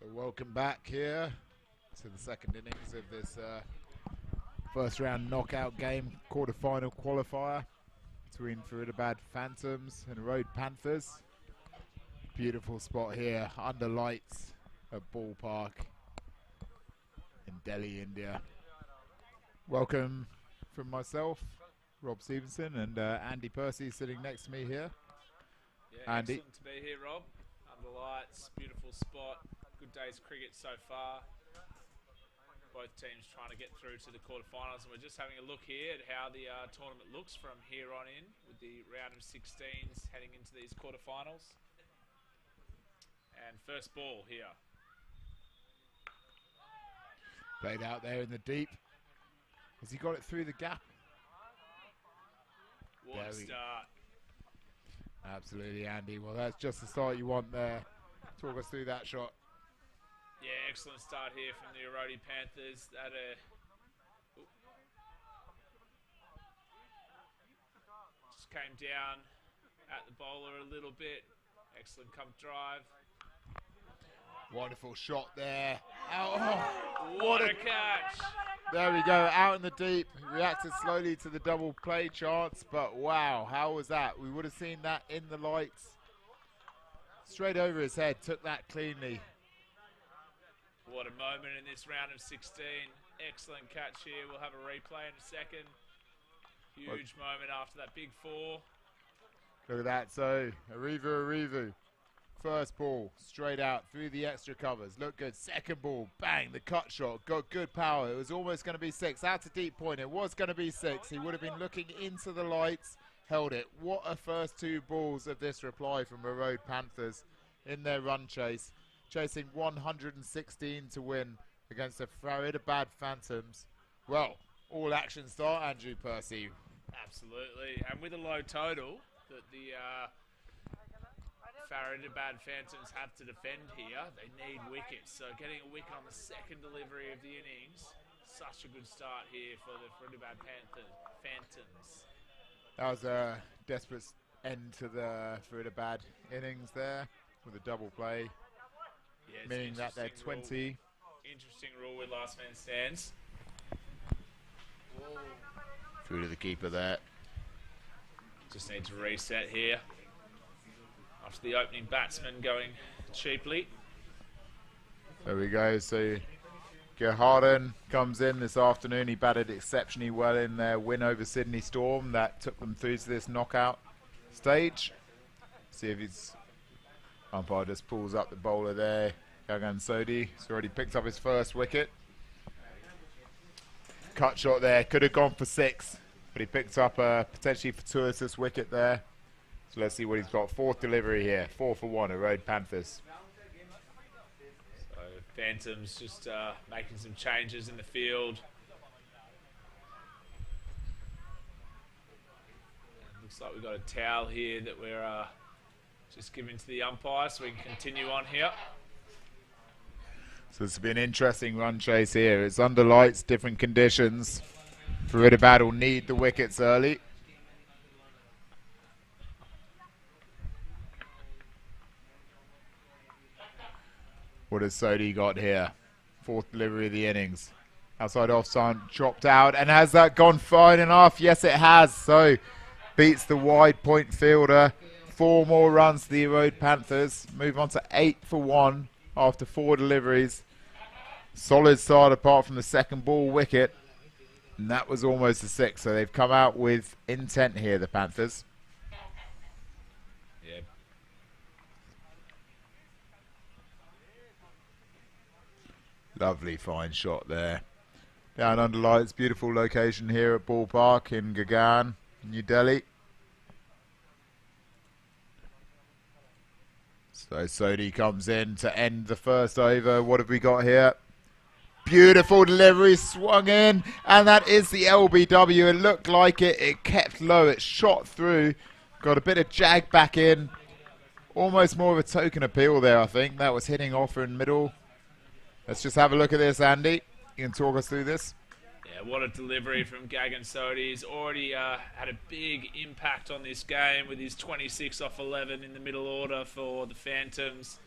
So welcome back here to the second innings of this first round knockout game, quarter-final qualifier between Faridabad Fantoms and Erode Panthers. Beautiful spot here under lights at Ball Park in Delhi, India. Welcome from myself, Rob Stevenson, and Andy Percy sitting next to me here. Yeah, Andy. Excellent to be here, Rob. Under the lights, beautiful spot. Good day's cricket so far. Both teams trying to get through to the quarterfinals, and we're just having a look here at how the tournament looks from here on in, with the round of 16s heading into these quarterfinals. And first ball here. Played out there in the deep. Has he got it through the gap? What a start. Absolutely, Andy. Well, that's just the start you want there. Talk us through that shot. Yeah, excellent start here from the Erode Panthers. Just came down at the bowler a little bit. Excellent come drive. Wonderful shot there. What a catch. There we go, out in the deep. Reacted slowly to the double play chance, but wow, how was that? We would have seen that in the lights. Straight over his head, took that cleanly. What a moment in this round of 16. Excellent catch here. We'll have a replay in a second. Huge moment after that big four. Look at that. So, Arivu. First ball, straight out through the extra covers. Look good. Second ball, bang, the cut shot. Got good power. It was almost going to be 6. Out to deep point. It was going to be 6. He would have been looking into the lights. Held it. What a first 2 balls of this reply from Erode Panthers in their run chase. Chasing 116 to win against the Faridabad Fantoms. Well, all action start, Andrew Percy. Absolutely. And with a low total, that the Faridabad Phantoms have to defend here. They need wickets. So getting a wicket on the second delivery of the innings, such a good start here for the Faridabad Phantoms. That was a desperate end to the Faridabad innings there with a double play, Yeah, meaning that they're 20. Interesting rule with last man stands. Through to the keeper there. Just need to reset here after the opening batsman going cheaply. There we go. So Gerharden comes in this afternoon. He batted exceptionally well in their win over Sydney Storm. That took them through to this knockout stage. See if his umpire just pulls up the bowler there. Gagan Sodhi has already picked up his first wicket. Cut shot there. Could have gone for 6, but he picked up a potentially fortuitous wicket there. So let's see what he's got. 4th delivery here. 4 for 1, Erode Panthers. So Phantoms just making some changes in the field. Looks like we've got a towel here that we're just giving to the umpire so we can continue on here. So this will be an interesting run chase here. It's under lights, different conditions. Faridabad will need the wickets early. What has Sodhi got here? 4th delivery of the innings. Outside off sign, chopped out. And has that gone fine enough? Yes, it has. So beats the wide point fielder. 4 more runs to the Erode Panthers. Move on to 8 for 1 after 4 deliveries. Solid start apart from the second ball wicket. And that was almost a 6. So they've come out with intent here, the Panthers. Yeah. Lovely fine shot there. Down under lights, beautiful location here at Ball Park in Gagan, New Delhi. So Sodhi comes in to end the first over. What have we got here? Beautiful delivery, swung in, and that is the LBW. It looked like it. It kept low. It shot through. Got a bit of jag back in. Almost more of a token appeal there, I think. That was hitting off in middle. Let's just have a look at this, Andy. You can talk us through this. Yeah, what a delivery from Gagan Sodhi. He's already had a big impact on this game with his 26 off 11 in the middle order for the Phantoms.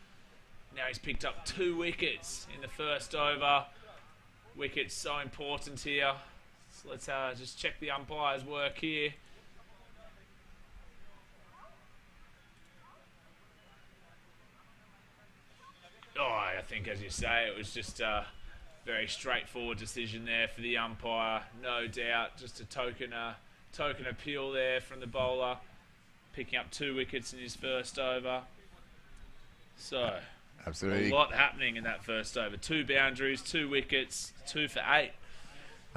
Now he's picked up 2 wickets in the first over. Wickets so important here. So let's just check the umpire's work here. Oh, I think, as you say, it was just a very straightforward decision there for the umpire. No doubt, just a token appeal there from the bowler, picking up 2 wickets in his first over. So, Absolutely. a lot happening in that first over. 2 boundaries, 2 wickets, 2 for 8.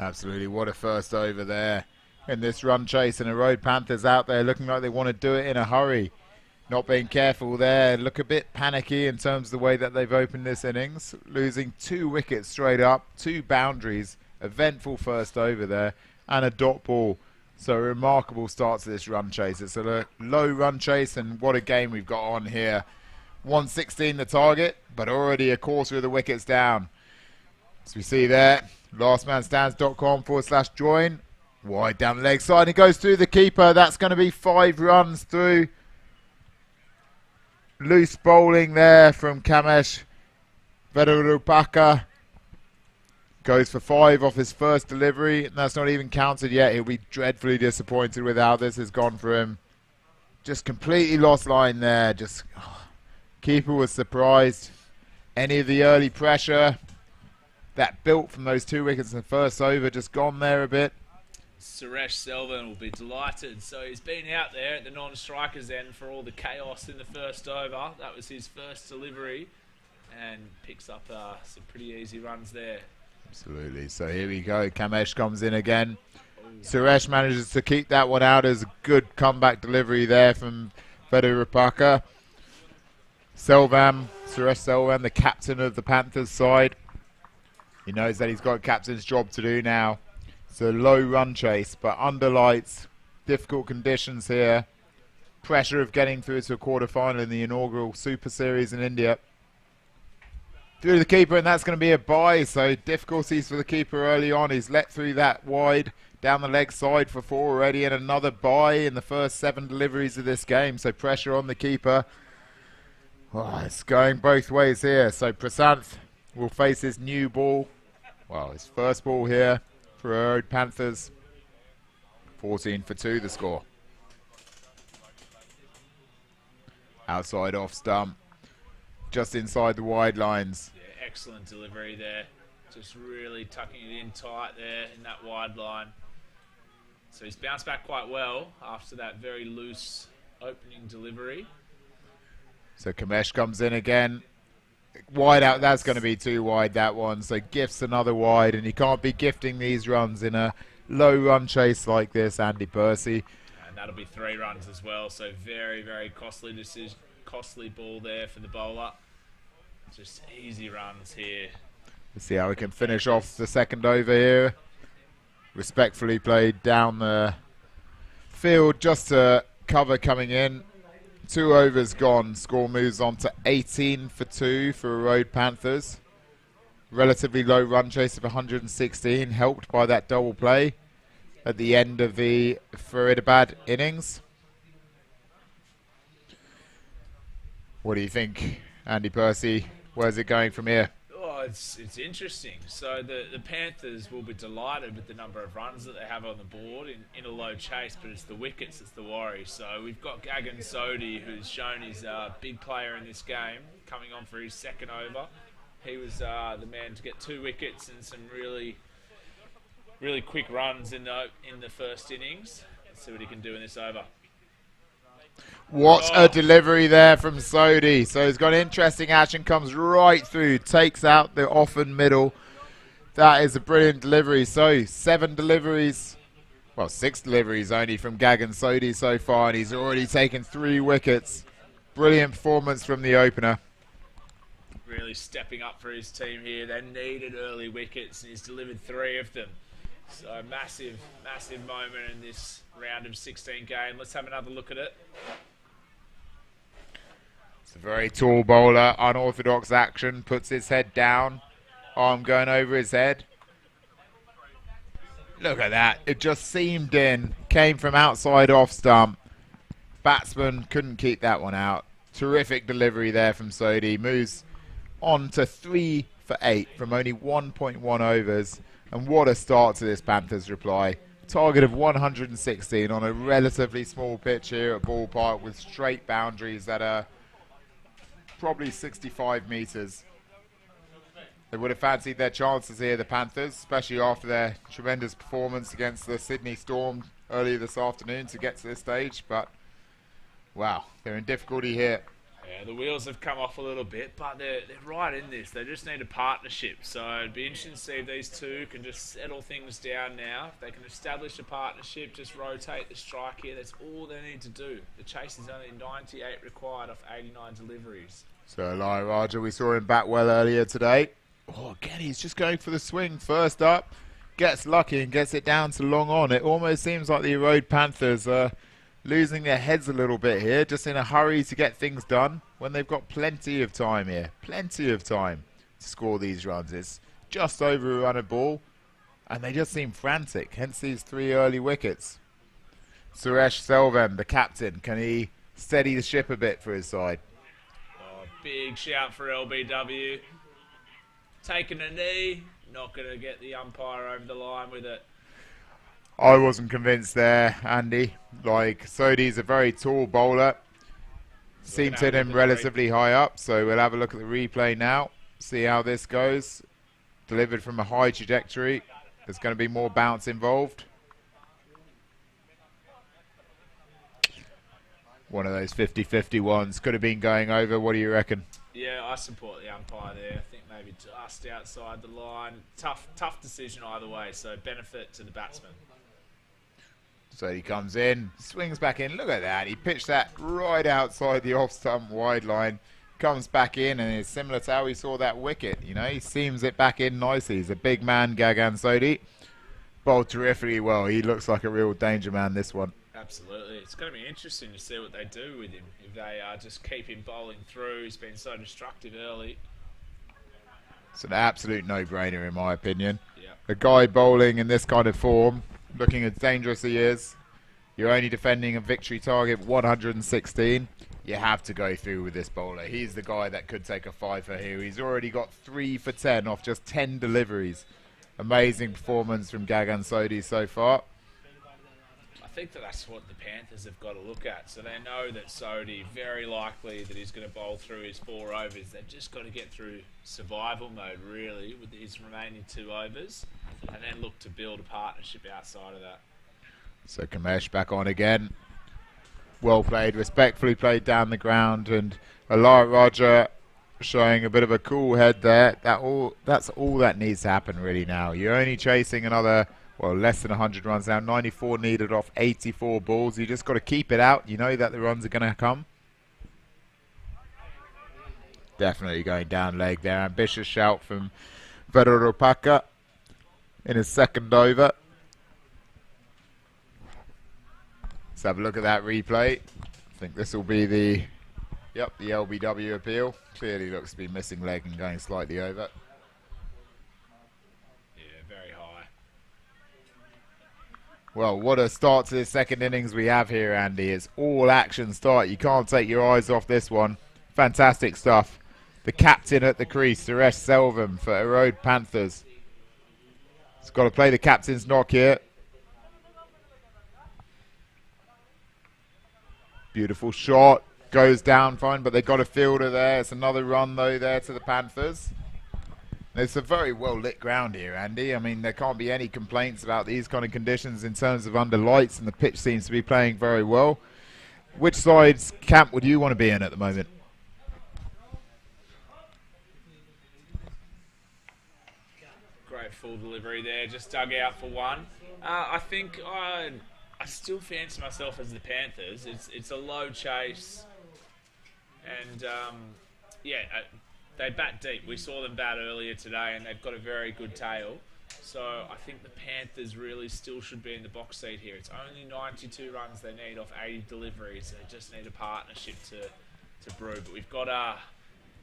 Absolutely. What a first over there in this run chase. And Erode Panthers out there looking like they want to do it in a hurry. Not being careful there. Look a bit panicky in terms of the way that they've opened this innings. Losing 2 wickets straight up, 2 boundaries. Eventful first over there. And a dot ball. So a remarkable start to this run chase. It's a low run chase, and what a game we've got on here. 116 the target, but already a quarter of the wickets down. As we see there, lastmanstands.com/join. Wide down the leg side, and it goes through the keeper. That's going to be 5 runs through. Loose bowling there from Kamesh Vedurupaka. Goes for 5 off his first delivery, and that's not even counted yet. He'll be dreadfully disappointed with how this has gone for him. Just completely lost line there. Keeper was surprised. Any of the early pressure that built from those 2 wickets in the first over just gone there a bit. Suresh Selvan will be delighted. So he's been out there at the non-strikers end for all the chaos in the first over. That was his first delivery, and picks up some pretty easy runs there. Absolutely. So here we go. Kamesh comes in again. Suresh manages to keep that one out as a good comeback delivery there from Vedurupaka. Suresh Selvan, the captain of the Panthers side. He knows that he's got a captain's job to do now. It's a low run chase, but under lights, difficult conditions here. pressure of getting through to a quarter-final in the inaugural Super Series in India. Through the keeper, and that's going to be a bye, so difficulties for the keeper early on. He's let through that wide down the leg side for 4 already, and another bye in the first 7 deliveries of this game, so pressure on the keeper. Oh, it's going both ways here, so Prasanth will face his new ball. Well, his first ball here for Erode Panthers. 14 for 2 the score. Outside off stump, just inside the wide lines. Yeah, excellent delivery there. Just really tucking it in tight there in that wide line. So he's bounced back quite well after that very loose opening delivery. So Kamesh comes in again. Wide out, that's going to be too wide, that one. So gifts another wide, and you can't be gifting these runs in a low run chase like this, Andy Percy. And that'll be 3 runs as well. So very, very costly decision, costly ball there for the bowler. Just easy runs here. Let's see how we can finish off the second over here. Respectfully played down the field, just a cover coming in. 2 overs gone. Score moves on to 18 for 2 for Erode Panthers. Relatively low run chase of 116, helped by that double play at the end of the Faridabad innings. What do you think, Andy Percy? Where's it going from here? Oh, it's interesting. So the Panthers will be delighted with the number of runs that they have on the board in a low chase, but it's the wickets that's the worry. So we've got Gagan Sodhi, who's shown he's a big player in this game, coming on for his second over. He was the man to get 2 wickets and some really, really quick runs in the first innings. Let's see what he can do in this over. What a delivery there from Sodhi. So he's got interesting action, comes right through, takes out the off and middle. That is a brilliant delivery. So 7 deliveries, well 6 deliveries only from Gagan Sodhi so far, and he's already taken 3 wickets. Brilliant performance from the opener. Really stepping up for his team here. They needed early wickets, and he's delivered 3 of them. So massive, massive moment in this round of 16 game. Let's have another look at it. It's a very tall bowler, unorthodox action, puts his head down, arm going over his head. Look at that, it just seamed in, came from outside off stump. Batsman couldn't keep that one out. Terrific delivery there from Sodhi, moves on to 3 for 8 from only 1.1 overs. And what a start to this Panthers reply. Target of 116 on a relatively small pitch here at Ball Park with straight boundaries that are probably 65 metres. They would have fancied their chances here, the Panthers, especially after their tremendous performance against the Sydney Storm earlier this afternoon to get to this stage. But, wow, they're in difficulty here. Yeah, the wheels have come off a little bit, but they're right in this. They just need a partnership. So it'd be interesting to see if these two can just settle things down now. If they can establish a partnership, just rotate the strike here. That's all they need to do. The chase is only 98 required off 89 deliveries. So Eli Raja, we saw him bat well earlier today. Oh, again, he's just going for the swing first up. Gets lucky and gets it down to long on. It almost seems like the Erode Panthers are losing their heads a little bit here, just in a hurry to get things done when they've got plenty of time here. Plenty of time to score these runs. It's just over a run of ball, and they just seem frantic, hence these 3 early wickets. Suresh Selvam, the captain, can he steady the ship a bit for his side? Oh, big shout for LBW. Taking a knee, not going to get the umpire over the line with it. I wasn't convinced there, Andy. Like, Sodhi's a very tall bowler. Seemed to hit him relatively high up, so we'll have a look at the replay now. See how this goes. Delivered from a high trajectory. There's going to be more bounce involved. One of those 50-50 ones. Could have been going over. What do you reckon? Yeah, I support the umpire there. I think maybe just outside the line. Tough decision either way, so benefit to the batsman. So he comes in, swings back in. Look at that. He pitched that right outside the off-stump wide line. Comes back in, and it's similar to how we saw that wicket. You know, he seams it back in nicely. He's a big man, Gagan Sodhi. Bowled terrifically well. He looks like a real danger man, this one. Absolutely. It's going to be interesting to see what they do with him. If they just keep him bowling through, he's been so destructive early. It's an absolute no-brainer in my opinion. Yeah. A guy bowling in this kind of form, looking as dangerous as he is, you're only defending a victory target 116. You have to go through with this bowler. He's the guy that could take a fiver here. He's already got 3 for 10 off just 10 deliveries. Amazing performance from Gagan Sodhi so far. I think that's what the Panthers have got to look at. So they know that Sodhi, very likely that he's going to bowl through his 4 overs. They've just got to get through survival mode, really, with his remaining 2 overs, and then look to build a partnership outside of that. So Kamesh back on again. Well played, respectfully played down the ground, and Alara Raja showing a bit of a cool head there. That's all that needs to happen really now. You're only chasing another, well, less than 100 runs now. 94 needed off 84 balls. You just got to keep it out. You know that the runs are going to come. Definitely going down leg there. Ambitious shout from Vedarupaka in his 2nd over. Let's have a look at that replay. I think this will be the LBW appeal. Clearly looks to be missing leg and going slightly over. Yeah, very high. Well, what a start to the 2nd innings we have here, Andy. It's all action start. You can't take your eyes off this one. Fantastic stuff. The captain at the crease, Suresh Selvam for Erode Panthers. He's got to play the captain's knock here. Beautiful shot. Goes down fine, but they've got a fielder there. It's another run, though, there to the Panthers. It's a very well-lit ground here, Andy. I mean, there can't be any complaints about these kind of conditions in terms of under lights, and the pitch seems to be playing very well. Which side's camp would you want to be in at the moment? Great full delivery there, just dug out for 1. I think I still fancy myself as the Panthers. It's a low chase, and they bat deep. We saw them bat earlier today, and they've got a very good tail. So I think the Panthers really still should be in the box seat here. It's only 92 runs they need off 80 deliveries. They just need a partnership to brew. But we've got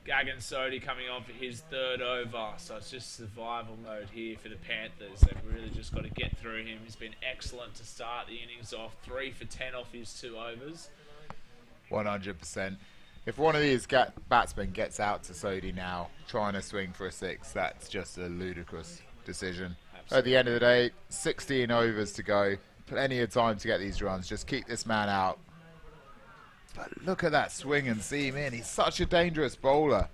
Gagan Sodhi coming on for his 3rd over, so it's just survival mode here for the Panthers. They've really just got to get through him. He's been excellent to start the innings off, 3 for 10 off his 2 overs. 100%. If one of these batsmen gets out to Sodhi now, trying to swing for a 6, that's just a ludicrous decision. Absolutely. At the end of the day, 16 overs to go. Plenty of time to get these runs. Just keep this man out. But look at that swing and seam in. He's such a dangerous bowler.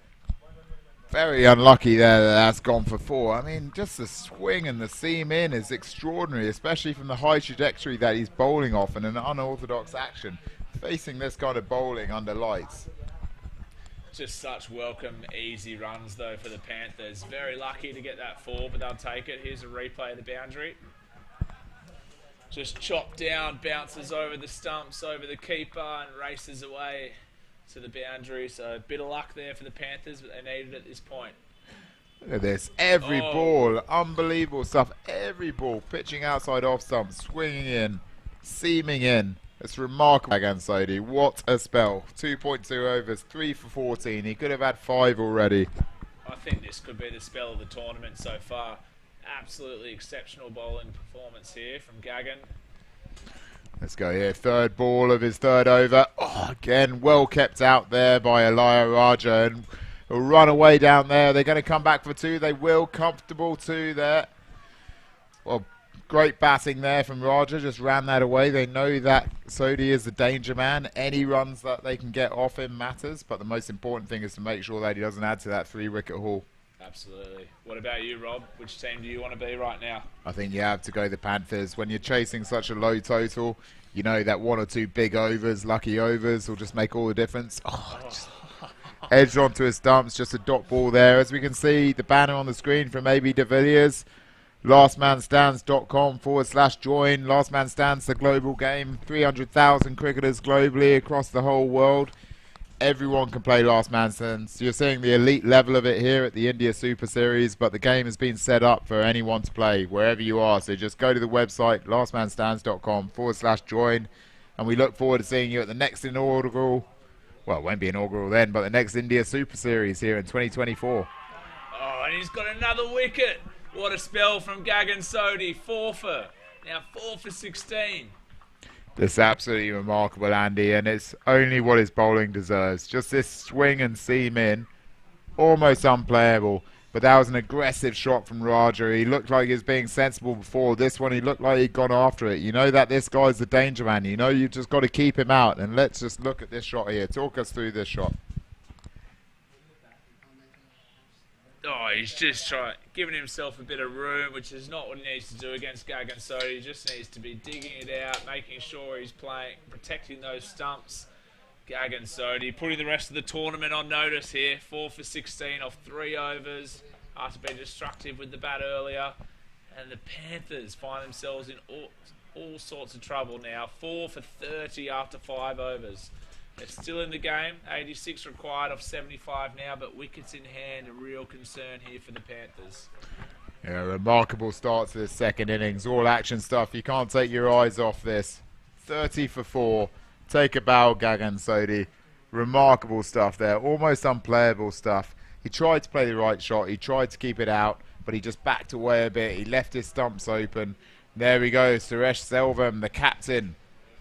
Very unlucky there that that's gone for 4. I mean, just the swing and the seam in is extraordinary, especially from the high trajectory that he's bowling off in an unorthodox action. Facing this kind of bowling under lights. Just such welcome, easy runs, though, for the Panthers. Very lucky to get that 4, but they'll take it. Here's a replay of the boundary. Just chopped down, bounces over the stumps, over the keeper, and races away to the boundary. So a bit of luck there for the Panthers, but they needed it at this point. Look at this. Every ball, unbelievable stuff. Every ball, pitching outside off stump, swinging in, seaming in. It's remarkable against Sodhi. What a spell. 2.2 overs, 3 for 14. He could have had 5 already. I think this could be the spell of the tournament so far. Absolutely exceptional bowling performance here from Gagan. Let's go here. 3rd ball of his 3rd over. Oh, again, well kept out there by Alara Raja. And he'll run away down there. They're going to come back for 2. They will. Comfortable 2 there. Well, great batting there from Raja. Just ran that away. They know that Sodhi is the danger man. Any runs that they can get off him matters. But the most important thing is to make sure that he doesn't add to that 3-wicket haul. Absolutely. What about you, Rob? Which team do you want to be right now? I think you have to go the Panthers. When you're chasing such a low total, you know that 1 or 2 big overs, lucky overs, will just make all the difference. Just edged onto his stumps, just a dot ball there. As we can see, the banner on the screen from AB de Villiers. lastmanstands.com/join. Last Man Stands, the global game. 300,000 cricketers globally across the whole world. Everyone can play Last Man Stands. You're seeing the elite level of it here at the India Super Series, but the game has been set up for anyone to play wherever you are. So just go to the website, lastmanstands.com/join, and we look forward to seeing you at the next inaugural, well, it won't be inaugural then, but the next India Super Series here in 2024. Oh, and he's got another wicket. What a spell from Gagan Sodhi. 4 for. Now 4 for 16. This is absolutely remarkable, Andy, and it's only what his bowling deserves. Just this swing and seam in, almost unplayable. But that was an aggressive shot from Raja. He looked like he was being sensible before. This one, he looked like he'd gone after it. You know that this guy's the danger man. You know you've just got to keep him out. And let's just look at this shot here. Talk us through this shot. Oh, he's just giving himself a bit of room, which is not what he needs to do against Gagan Sodhi. He just needs to be digging it out, making sure he's playing, protecting those stumps. Gagan Sodhi putting the rest of the tournament on notice here. 4 for 16 off 3 overs after being destructive with the bat earlier. And the Panthers find themselves in all sorts of trouble now. 4 for 30 after 5 overs. They're still in the game. 86 required off 75 now, but wickets in hand, a real concern here for the Panthers. Yeah, remarkable start to this second innings. All action stuff. You can't take your eyes off this. 30 for 4. Take a bow, Gagan Sodhi. Remarkable stuff there. Almost unplayable stuff. He tried to play the right shot. He tried to keep it out, but he just backed away a bit. He left his stumps open. There we go. Suresh Selvam, the captain.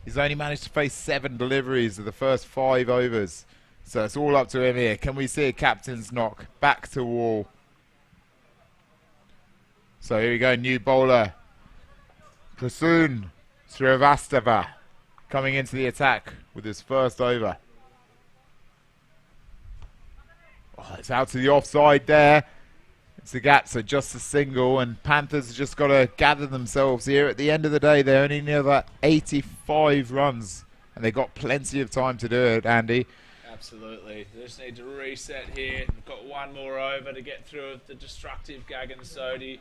He's only managed to face 7 deliveries of the first 5 overs. So it's all up to him here. Can we see a captain's knock? Back to wall. So here we go. New bowler. Prasoon Srivastava coming into the attack with his first over. Oh, it's out to the offside there. It's the gap, so just a single, and Panthers have just got to gather themselves here. At the end of the day, they only need about 85 runs, and they've got plenty of time to do it, Andy. Absolutely. They just need to reset here. They've got 1 more over to get through with the destructive Gagan Sodhi.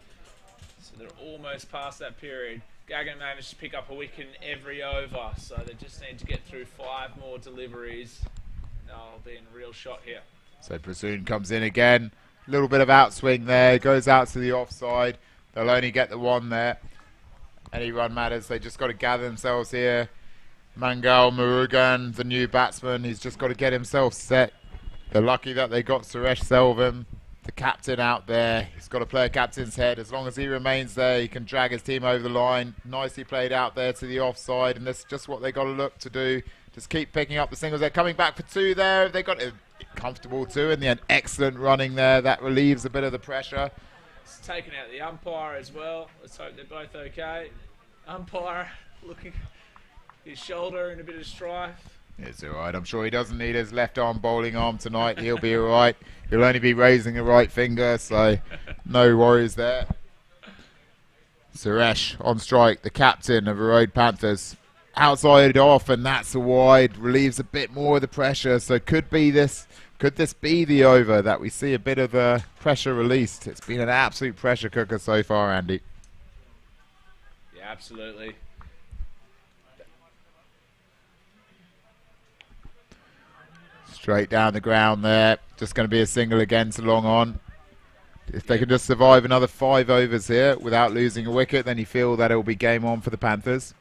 So they're almost past that period. Gagan managed to pick up a wicket in every over, so they just need to get through 5 more deliveries. And they'll be in real shot here. So Prasoon comes in again. A little bit of outswing there. Goes out to the offside. They'll only get the 1 there. Any run matters. They just got to gather themselves here. Mangal Murugan, the new batsman, he's just got to get himself set. They're lucky that they got Suresh Selvam, the captain, out there. He's got to play a captain's head. As long as he remains there, he can drag his team over the line. Nicely played out there to the offside, and that's just what they got to look to do. Just keep picking up the singles. They're coming back for 2 there. They got it comfortable 2 in the end. Excellent running there. That relieves a bit of the pressure. It's taken out the umpire as well. Let's hope they're both okay. Umpire looking his shoulder in a bit of strife. It's all right. I'm sure he doesn't need his left arm bowling arm tonight. He'll be all right. He'll only be raising the right finger, so no worries there. Suresh on strike, the captain of Erode Panthers. Outside off, and that's a wide. Relieves a bit more of the pressure. So could this be the over that we see a bit of pressure released? It's been an absolute pressure cooker so far, Andy. Yeah, absolutely. Straight down the ground there. Just going to be a single again to long on. If they can just survive another 5 overs here without losing a wicket, then you feel that it will be game on for the Panthers.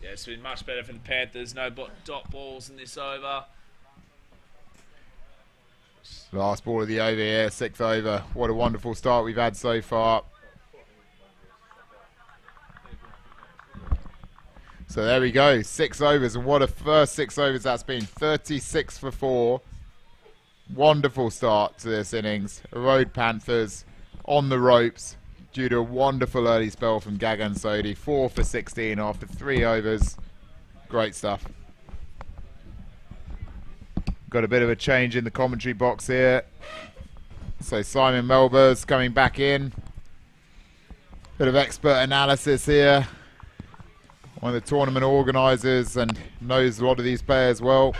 Yeah, it's been much better for the Panthers. No dot balls in this over. Last ball of the over here, 6th over. What a wonderful start we've had so far. So there we go, 6 overs, and what a first 6 overs that's been. 36 for 4. Wonderful start to this innings. Erode Panthers on the ropes due to a wonderful early spell from Gagan Sodhi. 4 for 16 after 3 overs. Great stuff. Got a bit of a change in the commentary box here. So Simon Melber's coming back in. Bit of expert analysis here. One of the tournament organisers and knows a lot of these players well.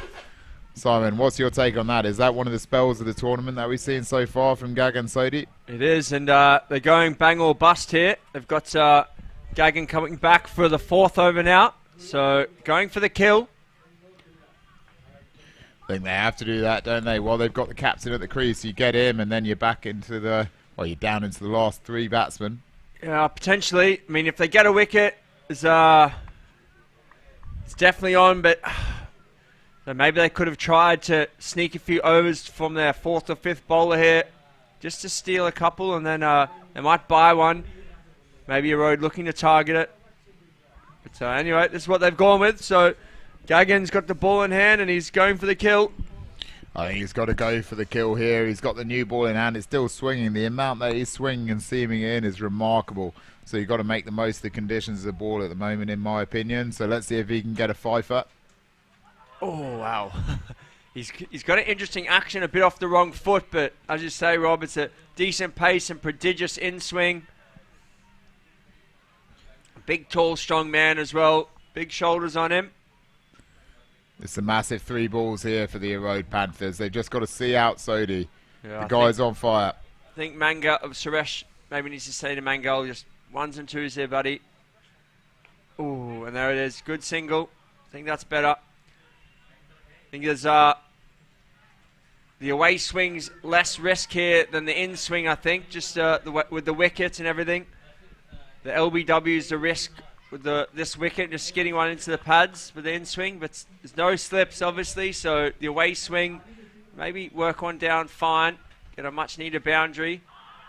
Simon, what's your take on that? Is that one of the spells of the tournament that we've seen so far from Gagan Sodhi? It is, and they're going bang or bust here. They've got Gagan coming back for the 4th over now. So going for the kill. I think they have to do that, don't they? While they've got the captain at the crease, you get him and then you're back into the... Well, you're down into the last 3 batsmen. Yeah, potentially. I mean, if they get a wicket, it's It's definitely on, but so maybe they could have tried to sneak a few overs from their 4th or 5th bowler here, just to steal a couple, and then they might buy one. Maybe Erode looking to target it. But anyway, this is what they've gone with. So Gagan's got the ball in hand, and he's going for the kill. I think he's got to go for the kill here. He's got the new ball in hand. It's still swinging. The amount that he's swinging and seaming in is remarkable. So you've got to make the most of the conditions of the ball at the moment, in my opinion. So let's see if he can get a fifer. Oh, wow. He's got an interesting action, a bit off the wrong foot, but as you say, Rob, it's a decent pace and prodigious in-swing. Big, tall, strong man as well. Big shoulders on him. It's a massive 3 balls here for the Erode Panthers. They've just got to see out Sodhi. Yeah, the guy's on fire. I think Suresh maybe needs to say to Mangal, just 1s and 2s here, buddy. Ooh, and there it is. Good single. I think that's better. I think there's the away swing's less risk here than the in swing, I think, just with the wickets and everything. The LBW's the risk with this wicket, just skidding one into the pads with the in swing, but there's no slips, obviously, so the away swing, maybe work one down fine, get a much needed boundary.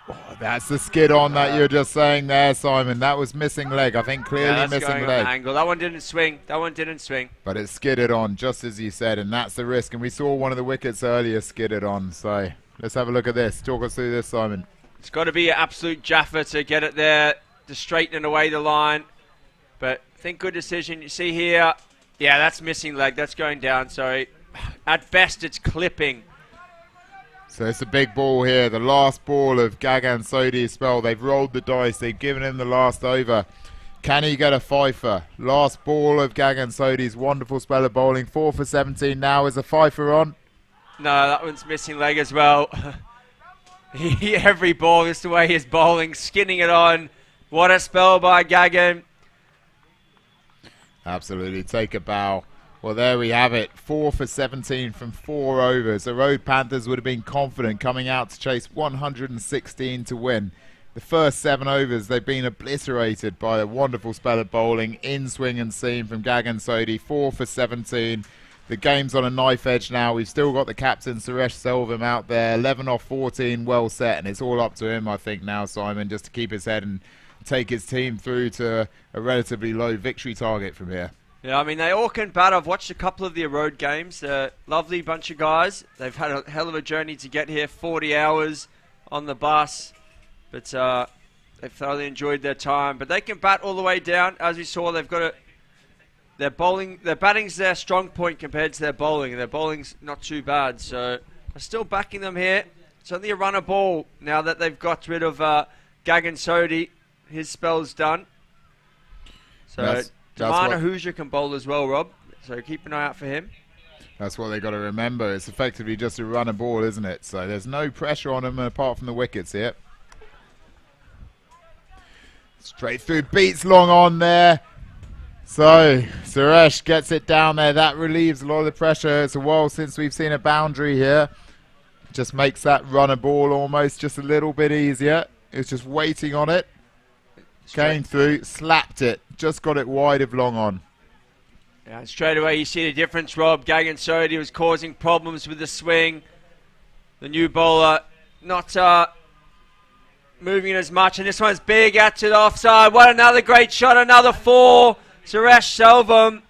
Oh, that's the skid on that you're just saying there, Simon. That was missing leg. I think clearly missing leg. Angle. That one didn't swing. But it skidded on, just as you said, and that's the risk. And we saw one of the wickets earlier skidded on. So let's have a look at this. Talk us through this, Simon. It's got to be an absolute jaffa to get it there, to straighten away the line. But I think good decision. You see here, yeah, that's missing leg. That's going down, sorry. At best, it's clipping. So it's a big ball here. The last ball of Gagan Sodhi's spell. They've rolled the dice. They've given him the last over. Can he get a fifer? Last ball of Gagan Sodhi's wonderful spell of bowling. 4 for 17 now. Is a fifer on? No, that one's missing leg as well. Every ball is the way he's bowling, skinning it on. What a spell by Gagan. Absolutely. Take a bow. Well, there we have it. 4 for 17 from 4 overs. The Erode Panthers would have been confident coming out to chase 116 to win. The first 7 overs, they've been obliterated by a wonderful spell of bowling, in swing and seam from Gagan Sodhi. 4 for 17. The game's on a knife edge now. We've still got the captain, Suresh Selvam, out there. 11 off 14, well set. And it's all up to him, I think, now, Simon, just to keep his head and take his team through to a relatively low victory target from here. Yeah, I mean, they all can bat. I've watched a couple of the Erode games. They're a lovely bunch of guys. They've had a hell of a journey to get here, 40 hours on the bus. But they've thoroughly enjoyed their time. But they can bat all the way down. As we saw, they've got their batting's their strong point compared to their bowling. Their bowling's not too bad. So I'm still backing them here. It's only a runner ball now that they've got rid of Gagan Sodhi. His spell's done. So Damana Hoosier can bowl as well, Rob. So keep an eye out for him. That's what they got to remember. It's effectively just a runner ball, isn't it? So there's no pressure on them apart from the wickets here. Straight through, beats long on there. So Suresh gets it down there. That relieves a lot of the pressure. It's a while since we've seen a boundary here. Just makes that runner ball almost just a little bit easier. It's just waiting on it. Came through, slapped it, just got it wide of long on. Yeah, straight away you see the difference, Rob. Gagan Sodhi was causing problems with the swing. The new bowler not moving as much, and this one's big out to the offside. What another great shot, another 4. Suresh Selvam.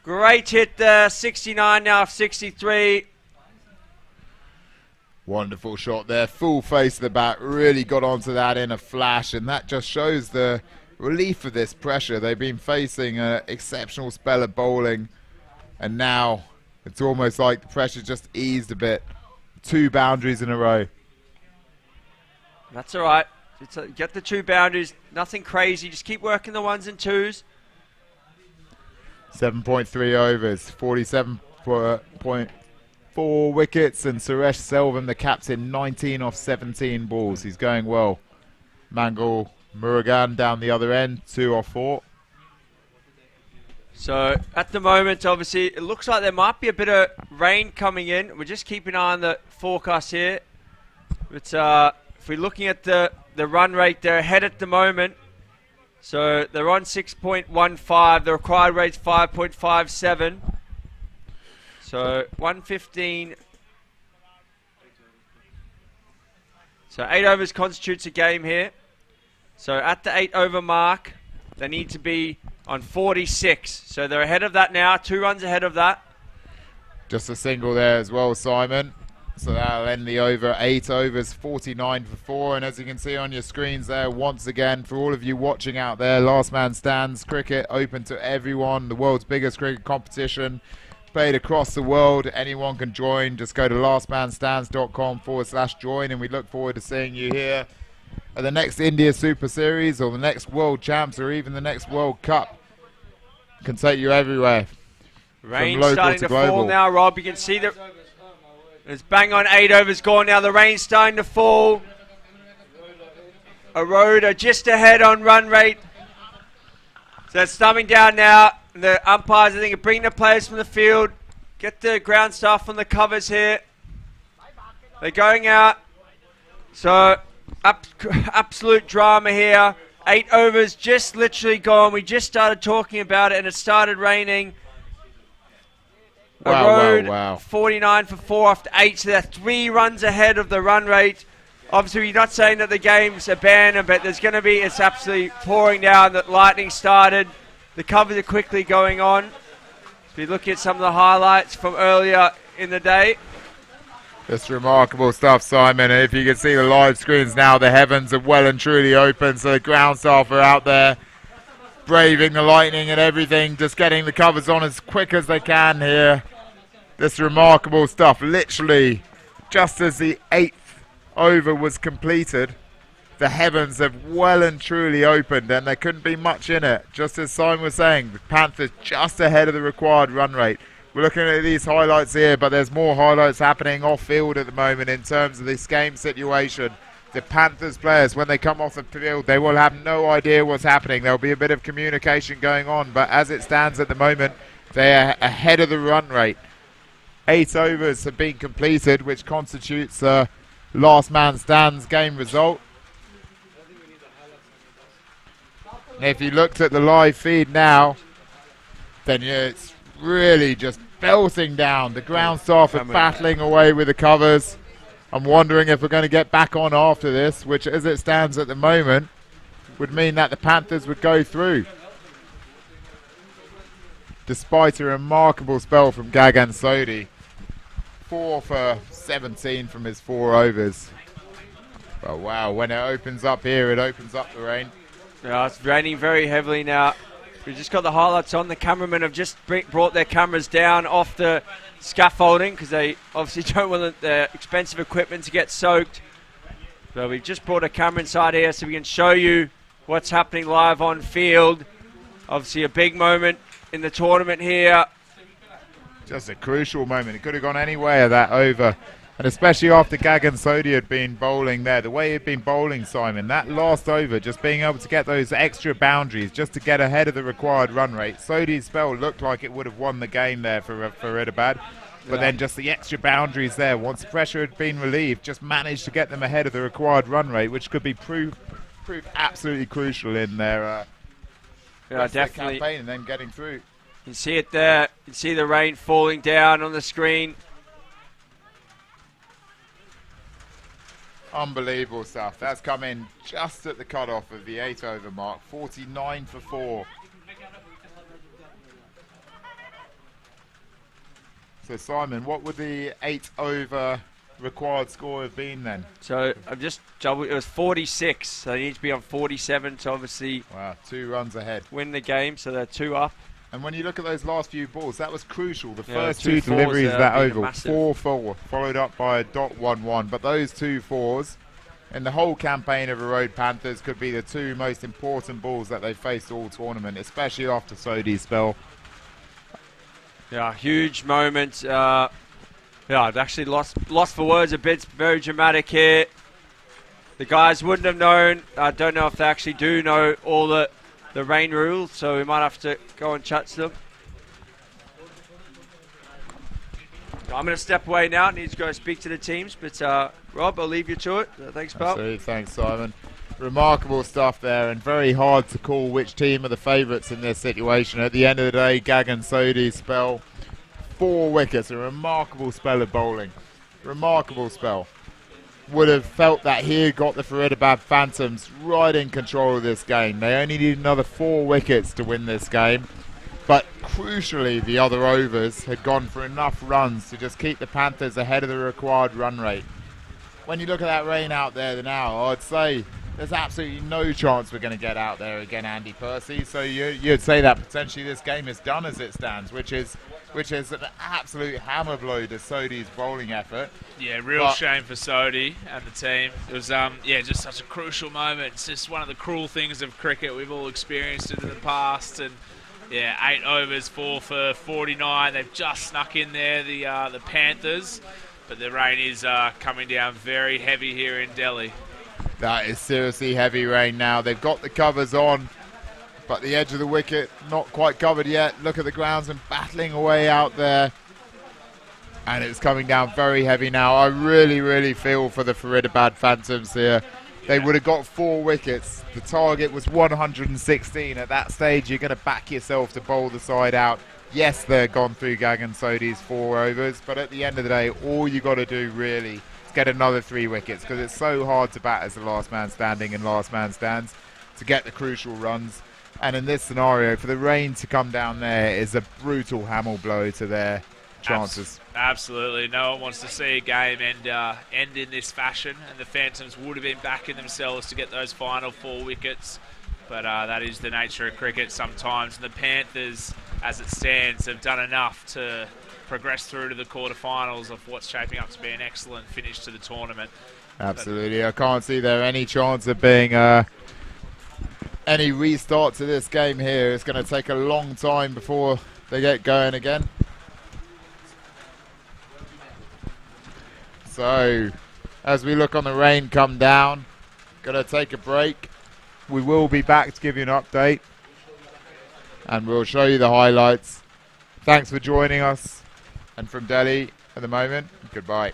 Great hit there, 69 now, 63. Wonderful shot there, full face of the bat, really got onto that in a flash, and that just shows the relief of this pressure. They've been facing an exceptional spell of bowling, and now it's almost like the pressure just eased a bit. 2 boundaries in a row. That's all right. Get the 2 boundaries, nothing crazy, just keep working the 1s and 2s. 7.3 overs, 47.4 wickets, and Suresh Selvam, the captain, 19 off 17 balls. He's going well. Mangal Murugan down the other end, 2 off 4. So at the moment, obviously, it looks like there might be a bit of rain coming in. We're just keeping an eye on the forecast here. But if we're looking at the run rate, they're ahead at the moment. So they're on 6.15. The required rate's 5.57. So 115. So 8 overs constitutes a game here. So at the 8 over mark, they need to be on 46. So they're ahead of that now, 2 runs ahead of that. Just a single there as well, Simon. So that'll end the over. 8 overs, 49 for 4. And as you can see on your screens there, once again, for all of you watching out there, Last Man Stands cricket open to everyone. The world's biggest cricket competition, played across the world. Anyone can join. Just go to lastmanstands.com/join, and we look forward to seeing you here at the next India Super Series or the next World Champs or even the next World Cup. Can take you everywhere. Rain starting to fall now, Rob. You can see that it's bang on 8 overs gone now. The rain's starting to fall. Erode are just ahead on run rate. So it's dumbing down now. The umpires, I think, are bringing the players from the field. Get the ground staff on the covers here. They're going out. So absolute drama here. 8 overs just literally gone. We just started talking about it and it started raining. Wow. 49 for 4 after 8, so they're 3 runs ahead of the run rate. Obviously, we're not saying that the game's abandoned, but there's going to be, it's absolutely pouring down. The lightning started. The covers are quickly going on. If you look at some of the highlights from earlier in the day. It's remarkable stuff, Simon. And if you can see the live screens now, the heavens are well and truly open, so the ground staff are out there braving the lightning and everything, just getting the covers on as quick as they can here. This remarkable stuff, literally just as the 8th over was completed, the heavens have well and truly opened and there couldn't be much in it. Just as Simon was saying, the Panthers just ahead of the required run rate. We're looking at these highlights here, but there's more highlights happening off field at the moment in terms of this game situation. The Panthers players, when they come off the field, they will have no idea what's happening. There'll be a bit of communication going on, but as it stands at the moment, they are ahead of the run rate. 8 overs have been completed, which constitutes a Last Man Stands game result. And if you looked at the live feed now, then it's really just belting down. The ground staff are battling away with the covers. I'm wondering if we're going to get back on after this, which as it stands at the moment would mean that the Panthers would go through. Despite a remarkable spell from Gagan Sodhi. 4 for 17 from his 4 overs. But wow, when it opens up here, it opens up the rain. Yeah, it's raining very heavily now. We've just got the highlights on. The cameramen have just brought their cameras down off the scaffolding because they obviously don't want the expensive equipment to get soaked. So we've just brought a camera inside here so we can show you what's happening live on field. Obviously a big moment in the tournament here. Just a crucial moment. It could have gone anywhere, that over. And especially after Gagan Sodhi had been bowling there. The way he'd been bowling, Simon, that last over, just being able to get those extra boundaries, just to get ahead of the required run rate. Sodhi's spell looked like it would have won the game there for Faridabad. But then just the extra boundaries there, once the pressure had been relieved, just managed to get them ahead of the required run rate, which could be proved absolutely crucial in their definitely campaign and then getting through. You can see it there. You can see the rain falling down on the screen. Unbelievable stuff. That's come in just at the cutoff of the 8 over mark. 49 for 4. So Simon, what would the 8 over required score have been then? So I've just doubled. It was 46. So they need to be on 47 to obviously 2 runs ahead, win the game. So they're 2 up. And when you look at those last few balls, that was crucial. The Yeah, first 2 2 deliveries of that over, massive. 4-4, followed up by a .11. But those 2 4s in the whole campaign of Erode Panthers could be the 2 most important balls that they faced all tournament, especially after Sodhi's spell. Yeah, huge moment. I've actually lost for words a bit. It's very dramatic here. The guys wouldn't have known. I don't know if they actually do know all the rain rules, so we might have to go and chat to them. I'm going to step away now. I need to go speak to the teams, but Rob, I'll leave you to it. Thanks, pal. Absolutely. Thanks, Simon. Remarkable stuff there, and very hard to call which team are the favourites in this situation. At the end of the day, Gagan Sodhi's spell, 4 wickets, a remarkable spell of bowling. Remarkable spell. Would have felt that he got the Faridabad Phantoms right in control of this game. They only need another 4 wickets to win this game. But crucially, the other overs had gone for enough runs to just keep the Panthers ahead of the required run rate. When you look at that rain out there now, I'd say there's absolutely no chance we're going to get out there again, Andy Percy. So you'd say that potentially this game is done as it stands, which is an absolute hammer blow to Sodhi's bowling effort. Yeah, real shame for Sodhi and the team. It was just such a crucial moment. It's just one of the cruel things of cricket. We've all experienced it in the past, and 8 overs, 4 for 49. They've just snuck in there, the Panthers, but the rain is coming down very heavy here in Delhi. That is seriously heavy rain now. They've got the covers on, but the edge of the wicket not quite covered yet. Look at the groundsman battling away out there, and it's coming down very heavy now. I really, really feel for the Faridabad Phantoms here. They would have got 4 wickets. The target was 116. At that stage, you're going to back yourself to bowl the side out. Yes, they're gone through Gagan Sodhi's 4 overs, but at the end of the day, all you got to do really is get another 3 wickets, because it's so hard to bat as the last man standing and last man stands to get the crucial runs. And in this scenario, for the rain to come down there is a brutal hammer blow to their chances. Absolutely. No one wants to see a game end in this fashion, and the Phantoms would have been backing themselves to get those final 4 wickets. But that is the nature of cricket sometimes. And the Panthers, as it stands, have done enough to progress through to the quarterfinals of what's shaping up to be an excellent finish to the tournament. Absolutely. I can't see there any chance of being any restart to this game here. It's going to take a long time before they get going again. So, as we look on the rain come down, going to take a break. We will be back to give you an update, and we'll show you the highlights. Thanks for joining us, and from Delhi at the moment, goodbye.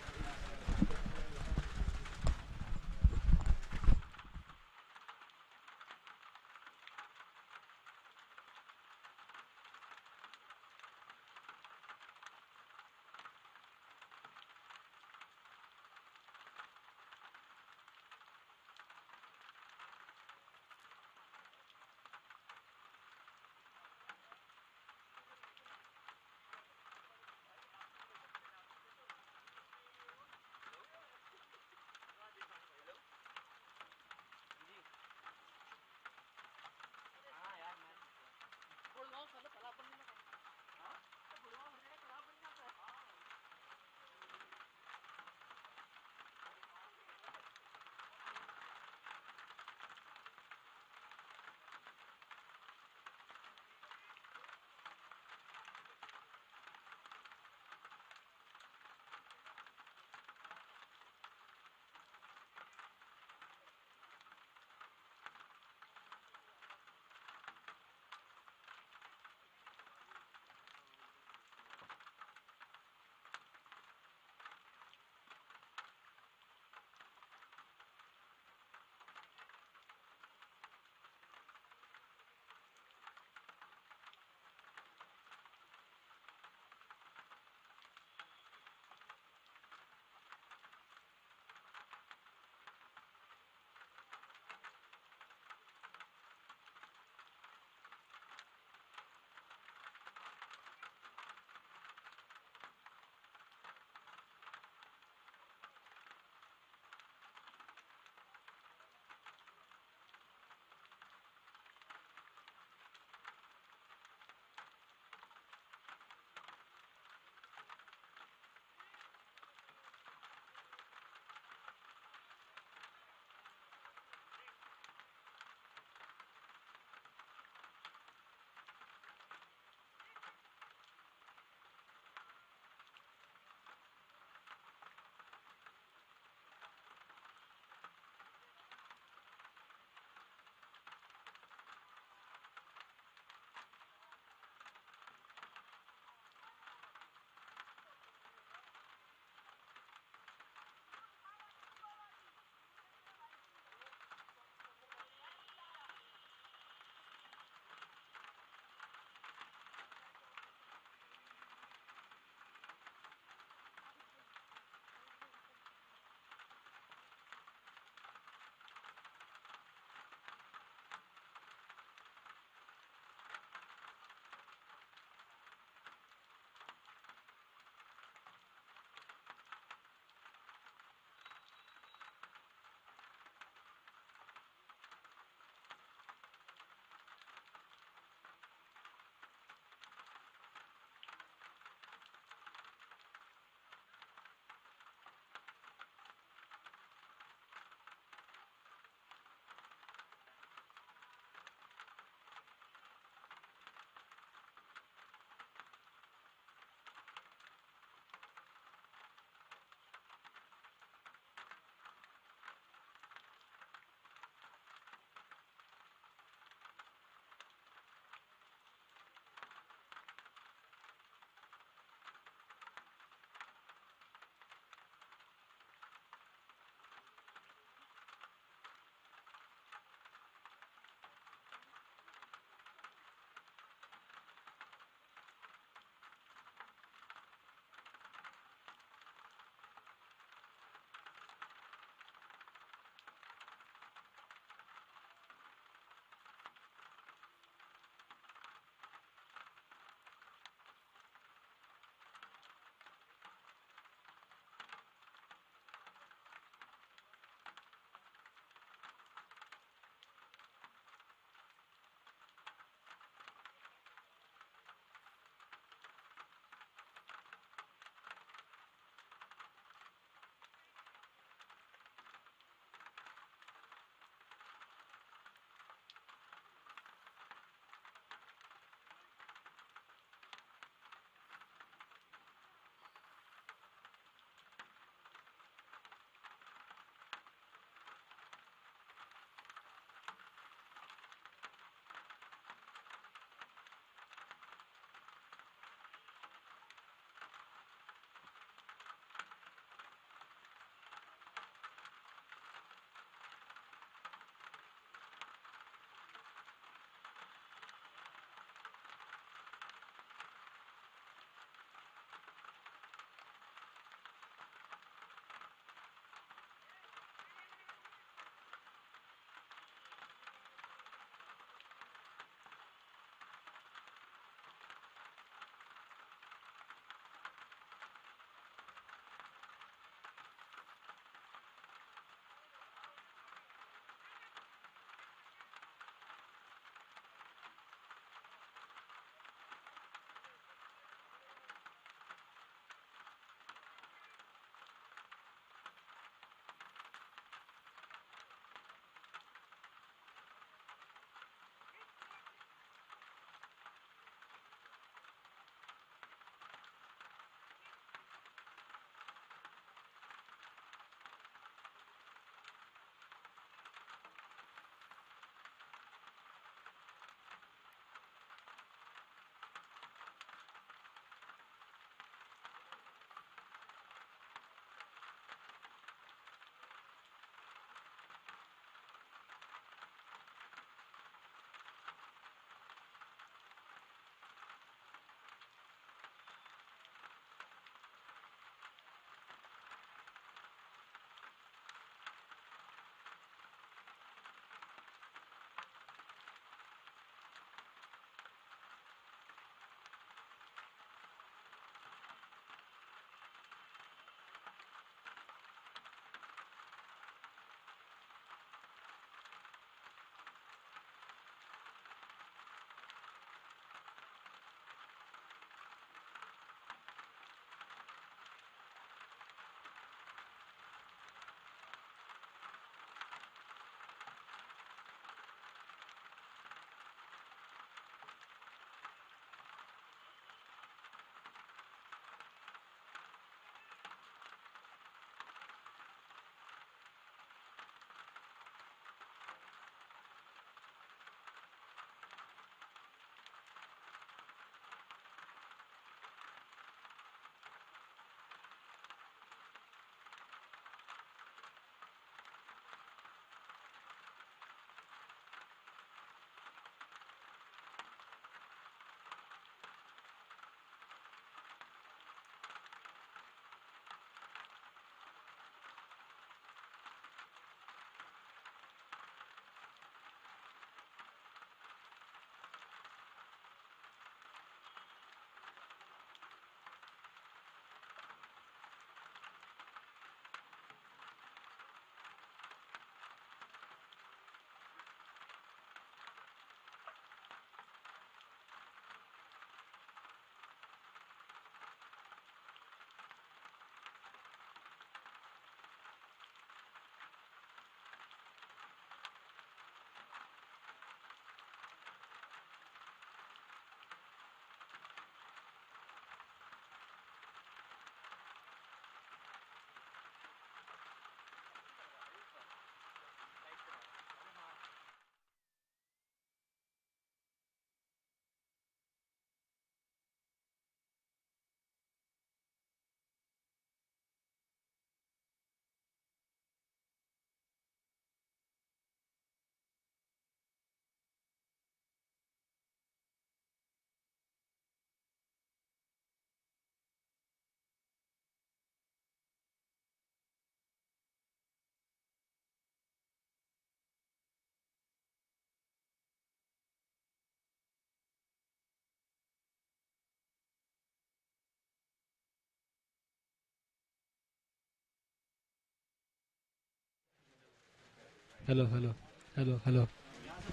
Hello, hello, hello, hello,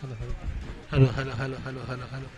hello, hello, hello, hello, hello, hello, hello, hello.